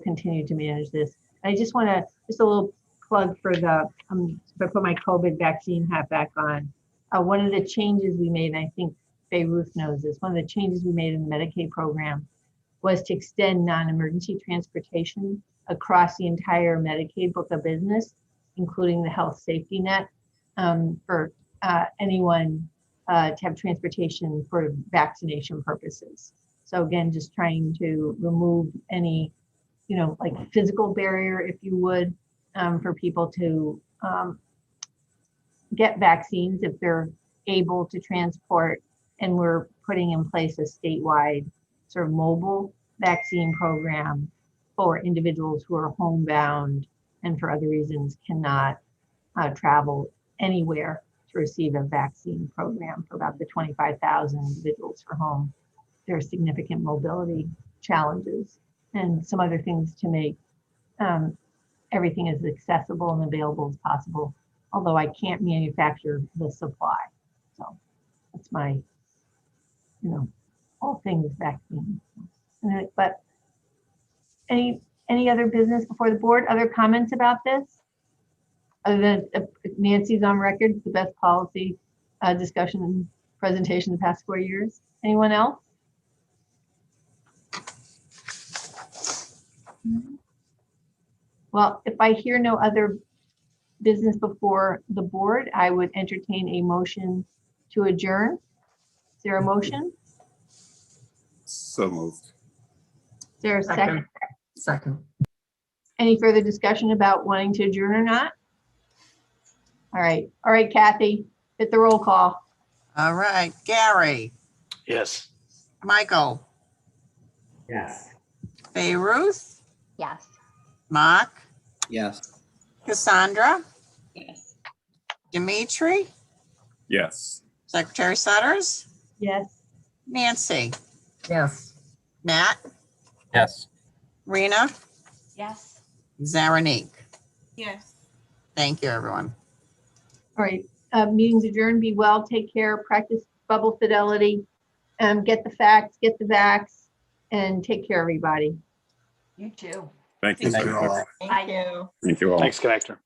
continue to manage this. I just want to just a little plug for the if I put my COVID vaccine hat back on. One of the changes we made, and I think Faye Ruth knows this, one of the changes we made in the Medicaid program was to extend non-emergency transportation across the entire Medicaid book of business, including the health safety net, for anyone to have transportation for vaccination purposes. So again, just trying to remove any, like physical barrier, if you would, for people to get vaccines if they're able to transport. And we're putting in place a statewide sort of mobile vaccine program for individuals who are homebound and for other reasons cannot travel anywhere to receive a vaccine program. For about the 25,000 individuals for whom there are significant mobility challenges and some other things to make everything as accessible and available as possible, although I can't manufacture the supply. So that's my, all things vaccine. But any other business before the board? Other comments about this? Other than Nancy's on record, it's the best policy discussion and presentation the past 4 years. Anyone else? Well, if I hear no other business before the board, I would entertain a motion to adjourn. Is there a motion? So moved. Is there a second? Second. Any further discussion about wanting to adjourn or not? All right, Kathy, hit the roll call. All right, Gary, Yes. Michael, Yes. Faye Ruth, Yes. Mark, Yes. Cassandra, Yes. Dimitri, Yes. Secretary Sutters, Yes. Nancy, Yes. Matt, Yes. Rena, Yes. Zaranique. Yes. Thank you, everyone. All right, meeting's adjourned. Be well, take care, practice bubble fidelity, get the facts, get the vax, and take care, everybody. You too. Thank you. Thank so you. much. Thank you. Thank you all. Thanks, Connector.